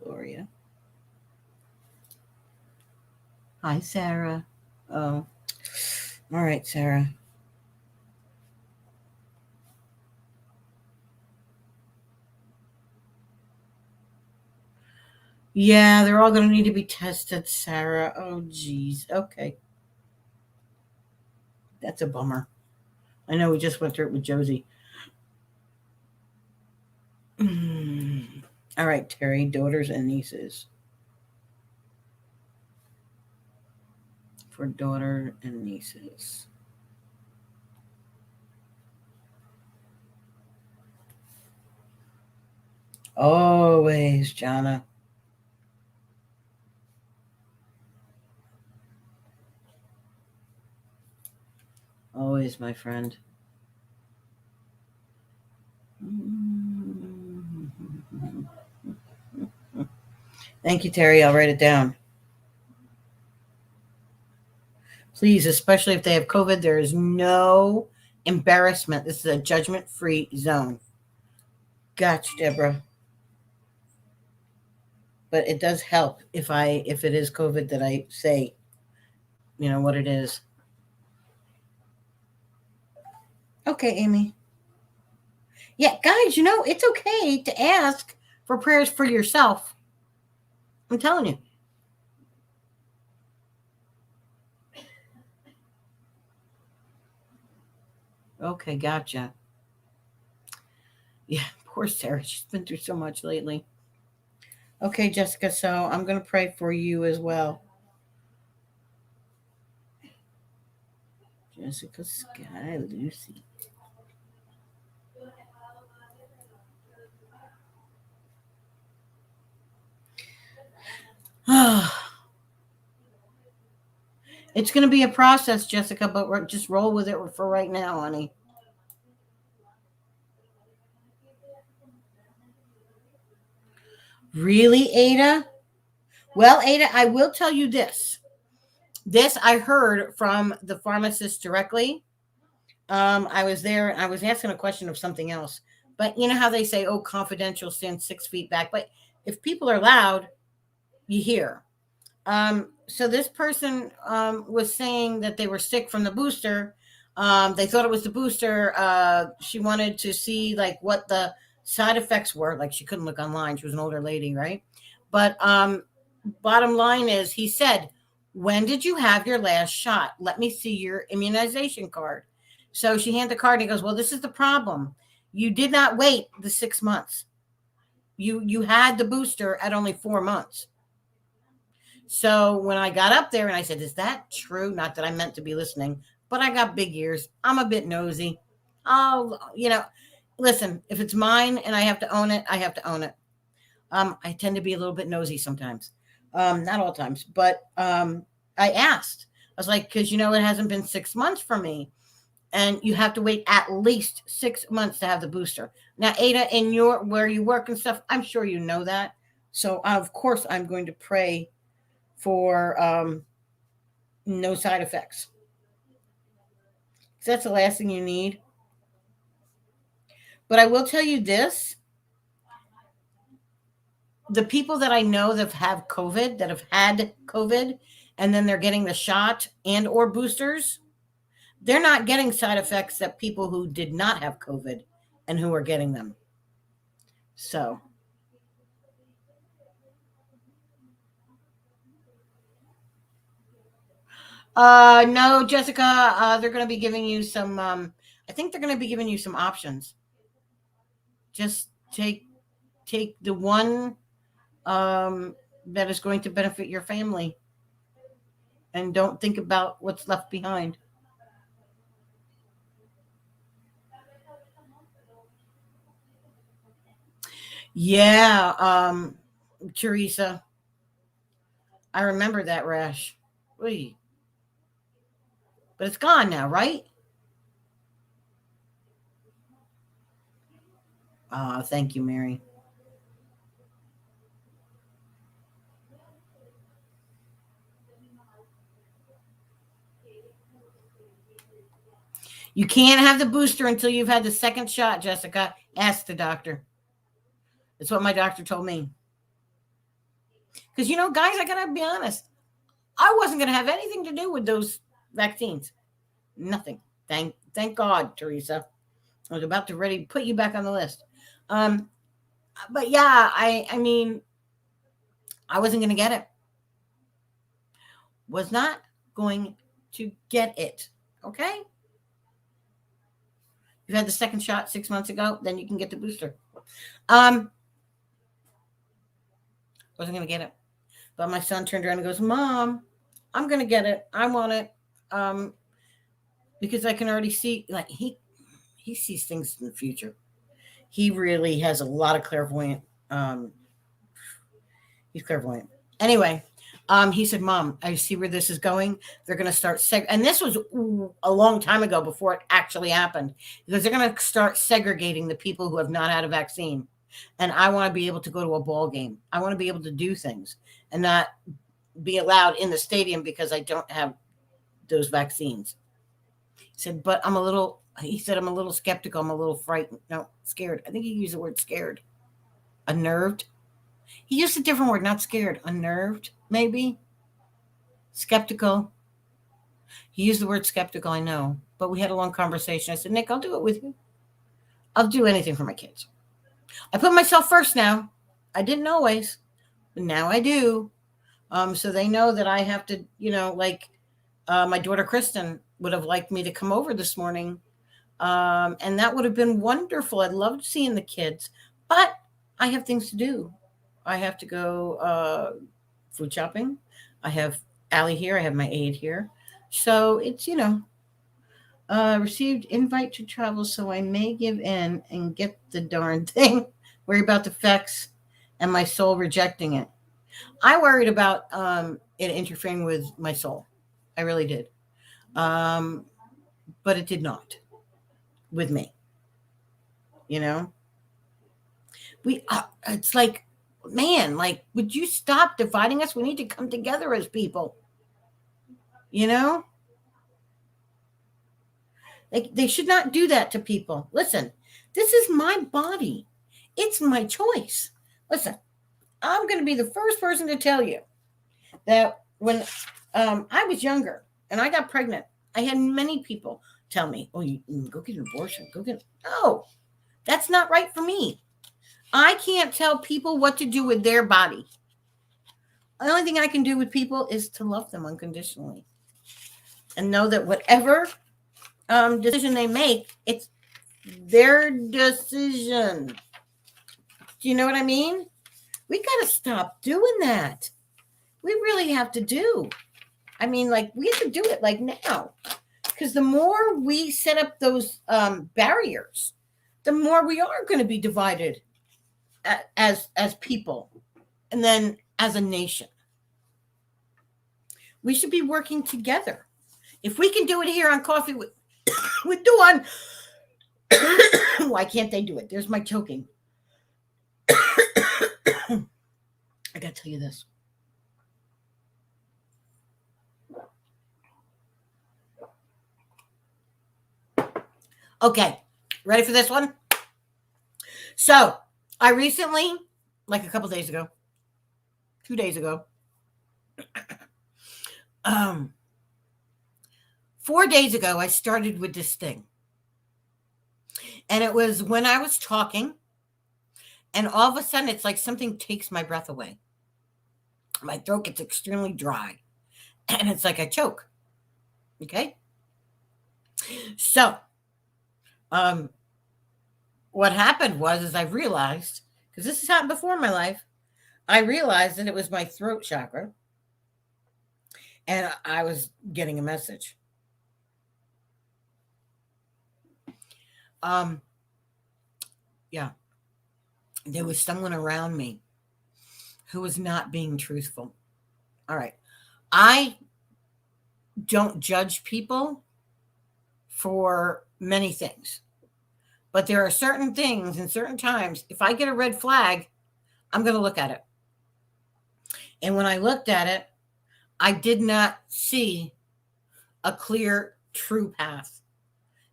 Gloria. Hi, Sarah. Oh, all right, Sarah. Yeah, they're all going to need to be tested, Sarah. Oh, geez. Okay. That's a bummer. I know we just went through it with Josie. All right, Terry, daughters and nieces. For daughter and nieces. Always, Jana. Always, my friend. Thank you, Terry. I'll write it down. Please, especially if they have COVID, there is no embarrassment. This is a judgment-free zone. Gotcha, Deborah. But it does help if it is COVID that I say, what it is. Okay, Amy. Yeah, guys, it's okay to ask for prayers for yourself. I'm telling you. Okay, gotcha. Yeah, poor Sarah. She's been through so much lately. Okay, Jessica, so I'm going to pray for you as well. Jessica, Sky, Lucy. It's going to be a process, Jessica, but just roll with it for right now, honey. Really, Ada? Well, Ada, I will tell you this. This I heard from the pharmacist directly. I was there and I was asking a question of something else. But you know how they say, oh, confidential, stand 6 feet back. But if people are loud, you hear. So this person was saying that they were sick from the booster. They thought it was the booster. She wanted to see like what the side effects were. Like she couldn't look online. She was an older lady, right? But bottom line is, he said, when did you have your last shot? Let me see your immunization card. So she handed the card and he goes, well, this is the problem. You did not wait the 6 months. You had the booster at only 4 months. So when I got up there and I said, is that true? Not that I meant to be listening, but I got big ears. I'm a bit nosy. Oh, listen, if it's mine and I have to own it, I have to own it. I tend to be a little bit nosy sometimes. Not all times, but I asked. I was like, because it hasn't been 6 months for me. And you have to wait at least 6 months to have the booster. Now, Ada, where you work and stuff, I'm sure you know that. So, of course, I'm going to pray for no side effects. That's the last thing you need. But I will tell you this. The people that I know that have COVID, that have had COVID, and then they're getting the shot and or boosters, they're not getting side effects that people who did not have COVID and who are getting them. So. No, Jessica, they're going to be giving you some, I think they're going to be giving you some options. Just take the one that is going to benefit your family and don't think about what's left behind. Yeah, Teresa, I remember that rash. Oy. But it's gone now, right? Thank you, Mary. You can't have the booster until you've had the second shot, Jessica. Ask the doctor. That's what my doctor told me. Because, guys, I got to be honest. I wasn't going to have anything to do with those vaccines. Nothing. Thank God, Teresa. I was about to ready to put you back on the list. But yeah, I mean, I wasn't going to get it. Was not going to get it. Okay? You had the second shot 6 months ago, then you can get the booster. Wasn't going to get it. But my son turned around and goes, Mom, I'm going to get it. I want it. Because I can already see, like, he sees things in the future. He really has a lot of clairvoyant. He's clairvoyant. Anyway, he said, Mom, I see where this is going. They're going to start and this was a long time ago before it actually happened, because they're going to start segregating the people who have not had a vaccine. And I want to be able to go to a ball game. I want to be able to do things and not be allowed in the stadium because I don't have those vaccines. He said, but he said, I'm a little skeptical. I'm a little frightened. No, scared. I think he used the word scared. Unnerved. He used a different word, not scared. Unnerved, maybe. Skeptical. He used the word skeptical, I know. But we had a long conversation. I said, Nick, I'll do it with you. I'll do anything for my kids. I put myself first now. I didn't always, but now I do. So they know that I have to, like my daughter Kristen would have liked me to come over this morning. And that would have been wonderful. I loved seeing the kids, but I have things to do. I have to go food shopping. I have Allie here. I have my aide here. So it's, received invite to travel, so I may give in and get the darn thing. Worry about the effects and my soul rejecting it. I worried about it interfering with my soul. I really did. But it did not with me. It's like, man, like, would you stop dividing us? We need to come together as people. They should not do that to people. Listen, this is my body. It's my choice. Listen, I'm going to be the first person to tell you that when I was younger and I got pregnant, I had many people tell me, oh, you go get an abortion. No, that's not right for me. I can't tell people what to do with their body. The only thing I can do with people is to love them unconditionally and know that whatever decision they make, it's their decision. Do you know what I mean? We got to stop doing that. We really have to do. I mean, like, we have to do it like now. Because the more we set up those barriers, the more we are going to be divided as people and then as a nation. We should be working together. If we can do it here on Coffee with Dawn, why can't they do it? There's my choking. I got to tell you this. Okay, ready for this one? So, I recently, like a couple days ago, 2 days ago, 4 days ago, I started with this thing. And it was when I was talking, and all of a sudden, it's like something takes my breath away. My throat gets extremely dry, and it's like I choke. Okay? So, what happened was I realized, because this has happened before in my life, I realized that it was my throat chakra, and I was getting a message. Yeah, there was someone around me who was not being truthful. All right. I don't judge people for many things, but there are certain things and certain times, if I get a red flag, I'm going to look at it. And when I looked at it, I did not see a clear, true path.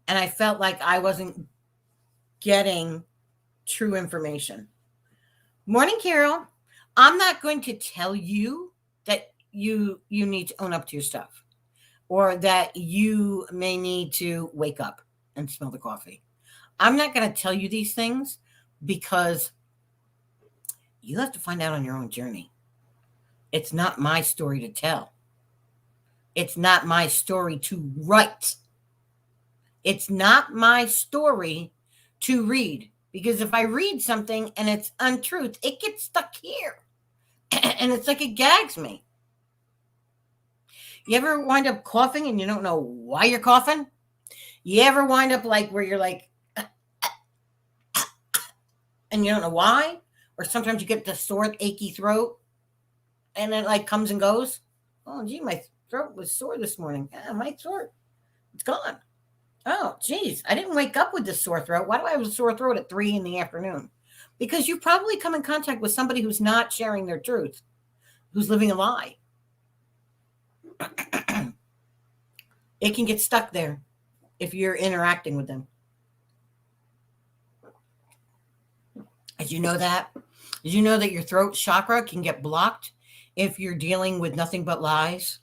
And I felt like I wasn't getting true information. Morning, Carol. I'm not going to tell you that you need to own up to your stuff or that you may need to wake up and smell the coffee. I'm not going to tell you these things because you have to find out on your own journey. It's not my story to tell. It's not my story to write. It's not my story to read. Because if I read something and it's untruth, it gets stuck here. And it's like it gags me. You ever wind up coughing and you don't know why you're coughing? You ever wind up like where you're like, and you don't know why? Or sometimes you get the sore, achy throat and it like comes and goes. Oh, gee, my throat was sore this morning. Yeah, my throat, it's gone. Oh, geez, I didn't wake up with this sore throat. Why do I have a sore throat at 3 p.m? because you've probably come in contact with somebody who's not sharing their truth, who's living a lie. It can get stuck there if you're interacting with them. Did you know that? Did you know that your throat chakra can get blocked if you're dealing with nothing but lies?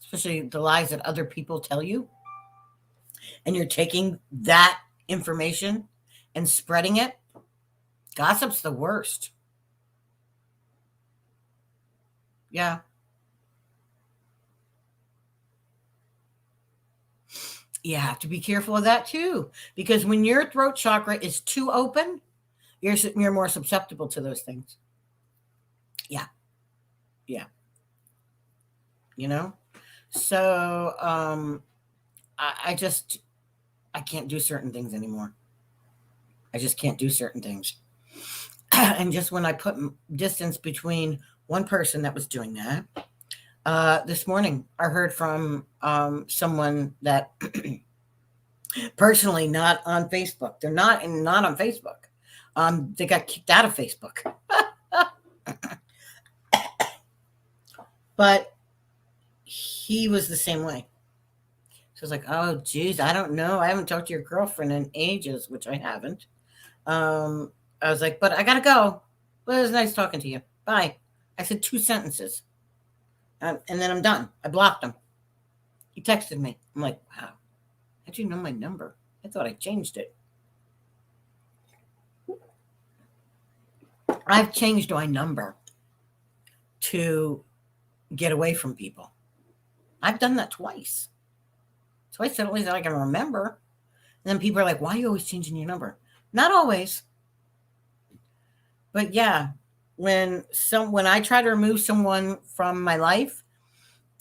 Especially the lies that other people tell you. And you're taking that information and spreading it. Gossip's the worst. Yeah. You have to be careful of that too. Because when your throat chakra is too open, you're more susceptible to those things. Yeah. Yeah. You know? So I can't do certain things anymore. I just can't do certain things. And just when I put distance between one person that was doing that, this morning I heard from someone that personally not on Facebook. They're not on Facebook. They got kicked out of Facebook. But he was the same way. So I was like, oh, geez, I don't know. I haven't talked to your girlfriend in ages, which I haven't. I was like, but I got to go. Well, it was nice talking to you. Bye. I said 2 sentences. And then I'm done. I blocked him. He texted me. I'm like, wow. How'd you know my number? I thought I changed it. I've changed my number to get away from people. I've done that twice. Twice at least I can remember. And then people are like, why are you always changing your number? Not always. But yeah, when I try to remove someone from my life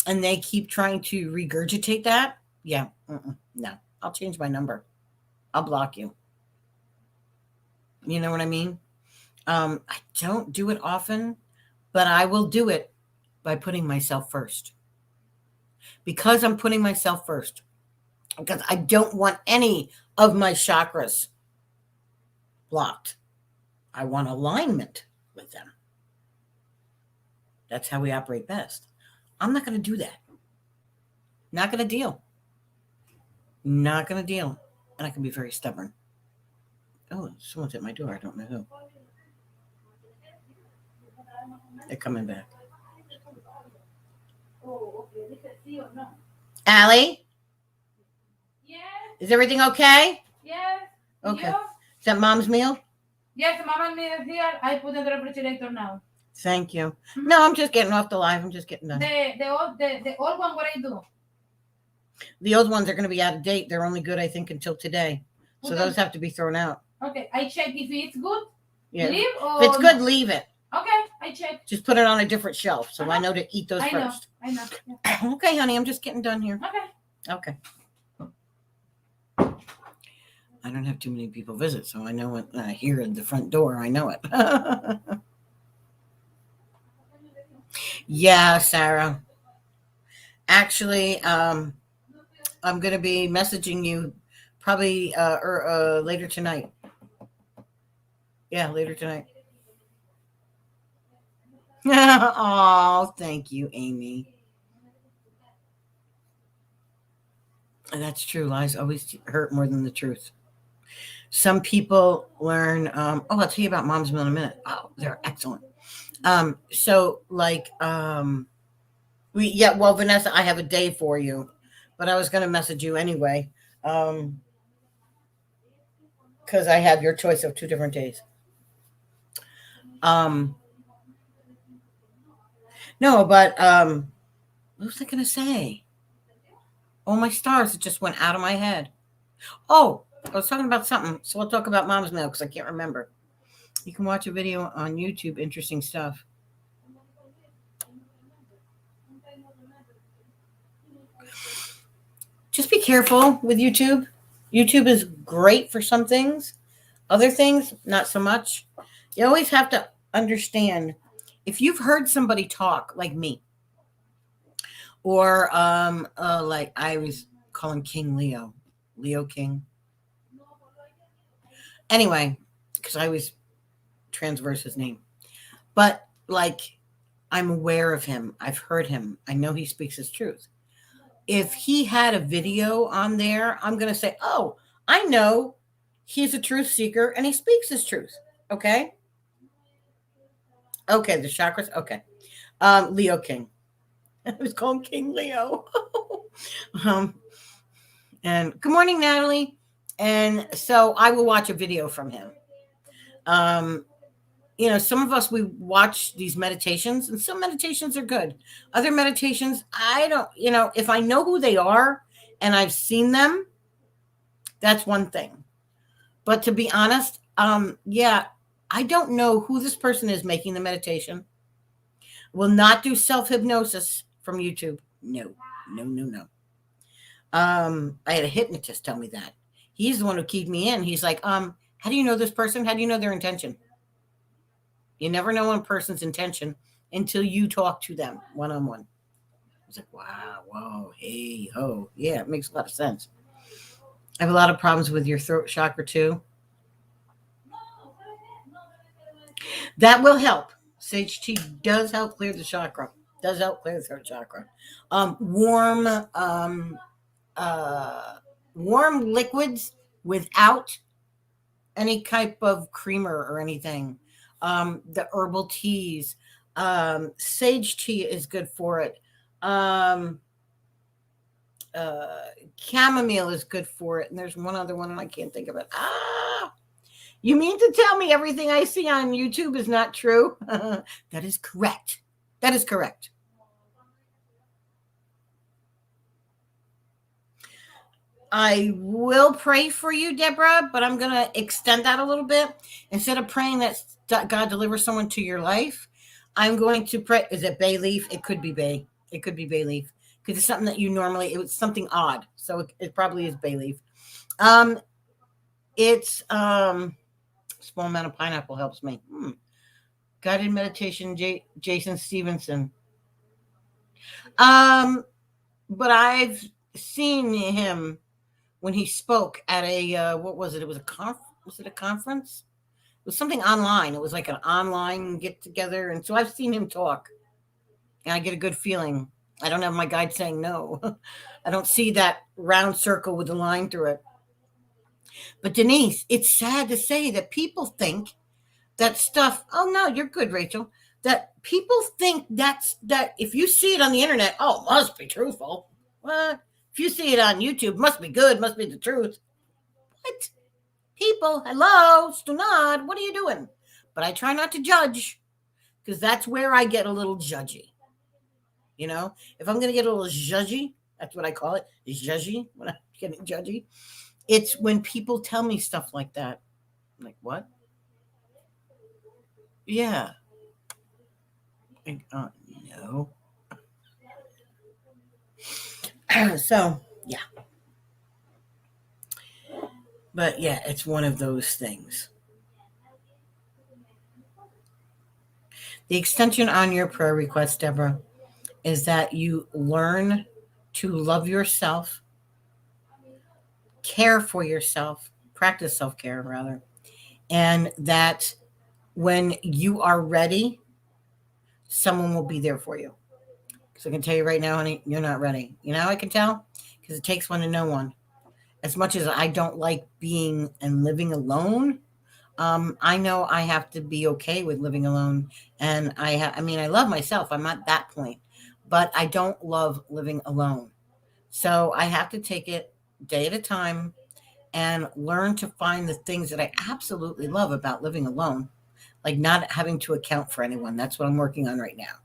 and they keep trying to regurgitate that, yeah, no, I'll change my number. I'll block you. You know what I mean? I don't do it often, but I will do it by putting myself first. Because I'm putting myself first. Because I don't want any of my chakras blocked. I want alignment with them. That's how we operate best. I'm not going to do that. Not going to deal. Not going to deal. And I can be very stubborn. Oh, someone's at my door. I don't know who. They're coming back. Allie? Yes. Is everything okay? Yes. Okay. You? Is that mom's meal? Yes, mama's meal is here. I put it in the refrigerator now. Thank you. No, I'm just getting off the live. I'm just getting done. The old one, what I do? The old ones are going to be out of date. They're only good, I think, until today. So those have to be thrown out. Okay, I check if it's good. Yeah. Leave or if it's good, leave it. Okay, I check. Just put it on a different shelf so I know to eat those first. I know. Yeah. Okay, honey, I'm just getting done here. Okay. I don't have too many people visit, so I know when I hear at the front door, I know it. Yeah, Sarah. Actually, I'm going to be messaging you probably later tonight. Yeah, later tonight. Oh, thank you, Amy. And that's true. Lies always hurt more than the truth. Some people learn. I'll tell you about mom's meal in a minute. Oh, they're excellent. So like, Vanessa, I have a day for you, but I was going to message you anyway. Because I have your choice of 2 different days. No, but what was I going to say? Oh, my stars, it just went out of my head. Oh, I was talking about something, so we'll talk about mom's meal because I can't remember. You can watch a video on YouTube, interesting stuff. Just be careful with YouTube. YouTube is great for some things. Other things, not so much. You always have to understand, if you've heard somebody talk like me, or like I was calling King Leo King. Anyway, because I always transverse his name. But like, I'm aware of him. I've heard him. I know he speaks his truth. If he had a video on there, I'm going to say, oh, I know he's a truth seeker and he speaks his truth. Okay. Okay. The chakras. Okay. Leo King. I was calling King Leo. And good morning, Natalie. And so I will watch a video from him. Some of us, we watch these meditations, and some meditations are good. Other meditations, I don't, if I know who they are and I've seen them, that's one thing. But to be honest, I don't know who this person is making the meditation. Will not do self-hypnosis from YouTube. No. I had a hypnotist tell me that. He's the one who keyed me in. He's like, how do you know this person? How do you know their intention? You never know one person's intention until you talk to them one-on-one. I was like, wow, whoa, hey, ho. Yeah, it makes a lot of sense. I have a lot of problems with your throat chakra too. That will help. Sage tea does help clear the chakra. Does help clear the throat chakra. Warm liquids without any type of creamer or anything. The herbal teas. Sage tea is good for it. Chamomile is good for it. And there's one other one and I can't think of it. You mean to tell me everything I see on YouTube is not true? That is correct. That is correct. I will pray for you, Deborah, but I'm going to extend that a little bit. Instead of praying that God delivers someone to your life, I'm going to pray. Is it bay leaf? It could be bay. It could be bay leaf because it's something that you normally, it was something odd. So it probably is bay leaf. It's small amount of pineapple helps me. Guided meditation, Jason Stevenson. But I've seen him when he spoke at a what was it? It was was it a conference? It was something online. It was like an online get together, and so I've seen him talk, and I get a good feeling. I don't have my guide saying no. I don't see that round circle with the line through it. But Denise, it's sad to say that people think that stuff. Oh no, you're good, Rachel. That people think that if you see it on the internet, oh, it must be truthful. What? If you see it on YouTube, must be good, must be the truth. What? People, hello, Stunad, what are you doing? But I try not to judge because that's where I get a little judgy. If I'm going to get a little judgy, that's what I call it, is judgy, when I'm getting judgy. It's when people tell me stuff like that. I'm like, what? Yeah. No. So, yeah. But yeah, it's one of those things. The extension on your prayer request, Deborah, is that you learn to love yourself, care for yourself, practice self-care rather, and that when you are ready, someone will be there for you. So I can tell you right now, honey, you're not ready. I can tell because it takes one to know one. As much as I don't like being and living alone, I know I have to be okay with living alone. And I love myself. I'm at that point, but I don't love living alone. So I have to take it day at a time and learn to find the things that I absolutely love about living alone, like not having to account for anyone. That's what I'm working on right now.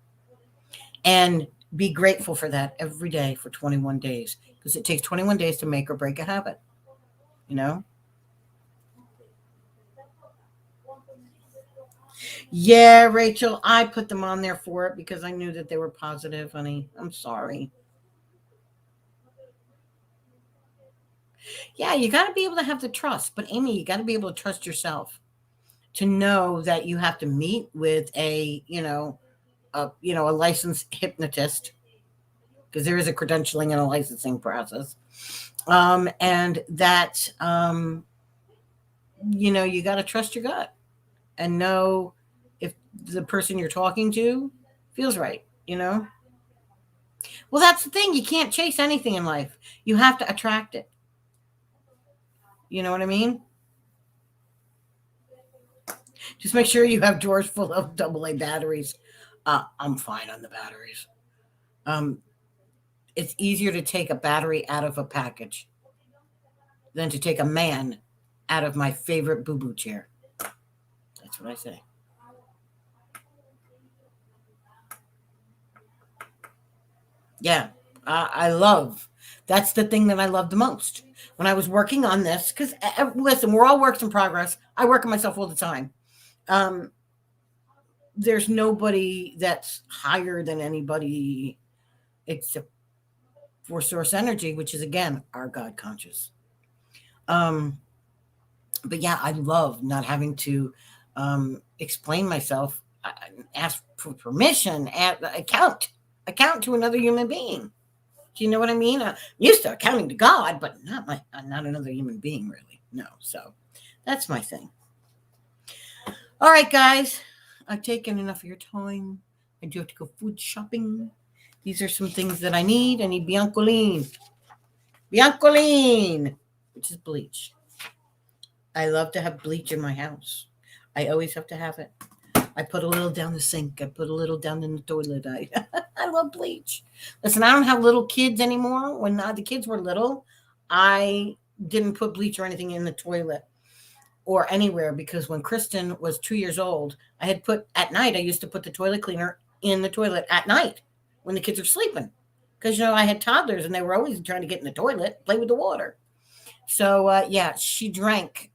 And be grateful for that every day for 21 days, because it takes 21 days to make or break a habit, Yeah, Rachel, I put them on there for it because I knew that they were positive, honey. I'm sorry. Yeah, you got to be able to have the trust. But Amy, you got to be able to trust yourself to know that you have to meet with a licensed hypnotist, because there is a credentialing and a licensing process. And that, you got to trust your gut. and know if the person you're talking to feels right, you know? Well, that's the thing. You can't chase anything in life. You have to attract it. You know what I mean? Just make sure you have drawers full of AA batteries. I'm fine on the batteries. Um, it's easier to take a battery out of a package than to take a man out of my favorite boo boo chair. That's what I say. Yeah, I love. That's the thing that I love the most. When I was working on this, because listen, we're all works in progress. I work on myself all the time. Um, there's nobody that's higher than anybody except for source energy, which is again our God conscious. Um, but yeah, I love not having to explain myself, ask for permission, account to another human being. Do you know what I mean? I'm used to accounting to God, but not another human being, really. No. So that's my thing. All right, guys, I've taken enough of your time. I do have to go food shopping. These are some things that I need. I need Biancoline, which is bleach. I love to have bleach in my house. I always have to have it. I put a little down the sink. I put a little down in the toilet. I love bleach. Listen, I don't have little kids anymore. When the kids were little, I didn't put bleach or anything in the toilet or anywhere because when Kristen was 2 years old, at night, I used to put the toilet cleaner in the toilet at night when the kids are sleeping. Because, I had toddlers and they were always trying to get in the toilet, play with the water. So, yeah, she drank.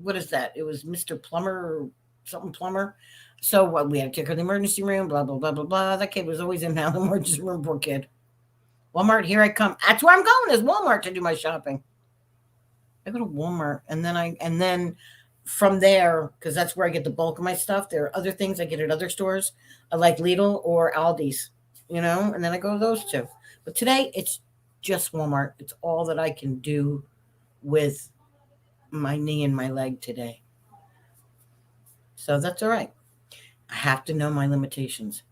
What is that? It was Mr. Plumber or something Plumber. So we had to take her to the emergency room, blah, blah, blah, blah, blah. That kid was always in the emergency room, poor kid. Walmart, here I come. That's where I'm going, is Walmart to do my shopping. I go to Walmart and then from there, because that's where I get the bulk of my stuff. There are other things I get at other stores, like Lidl or Aldi's, and then I go to those two. But today it's just Walmart. It's all that I can do with my knee and my leg today. So that's all right. I have to know my limitations.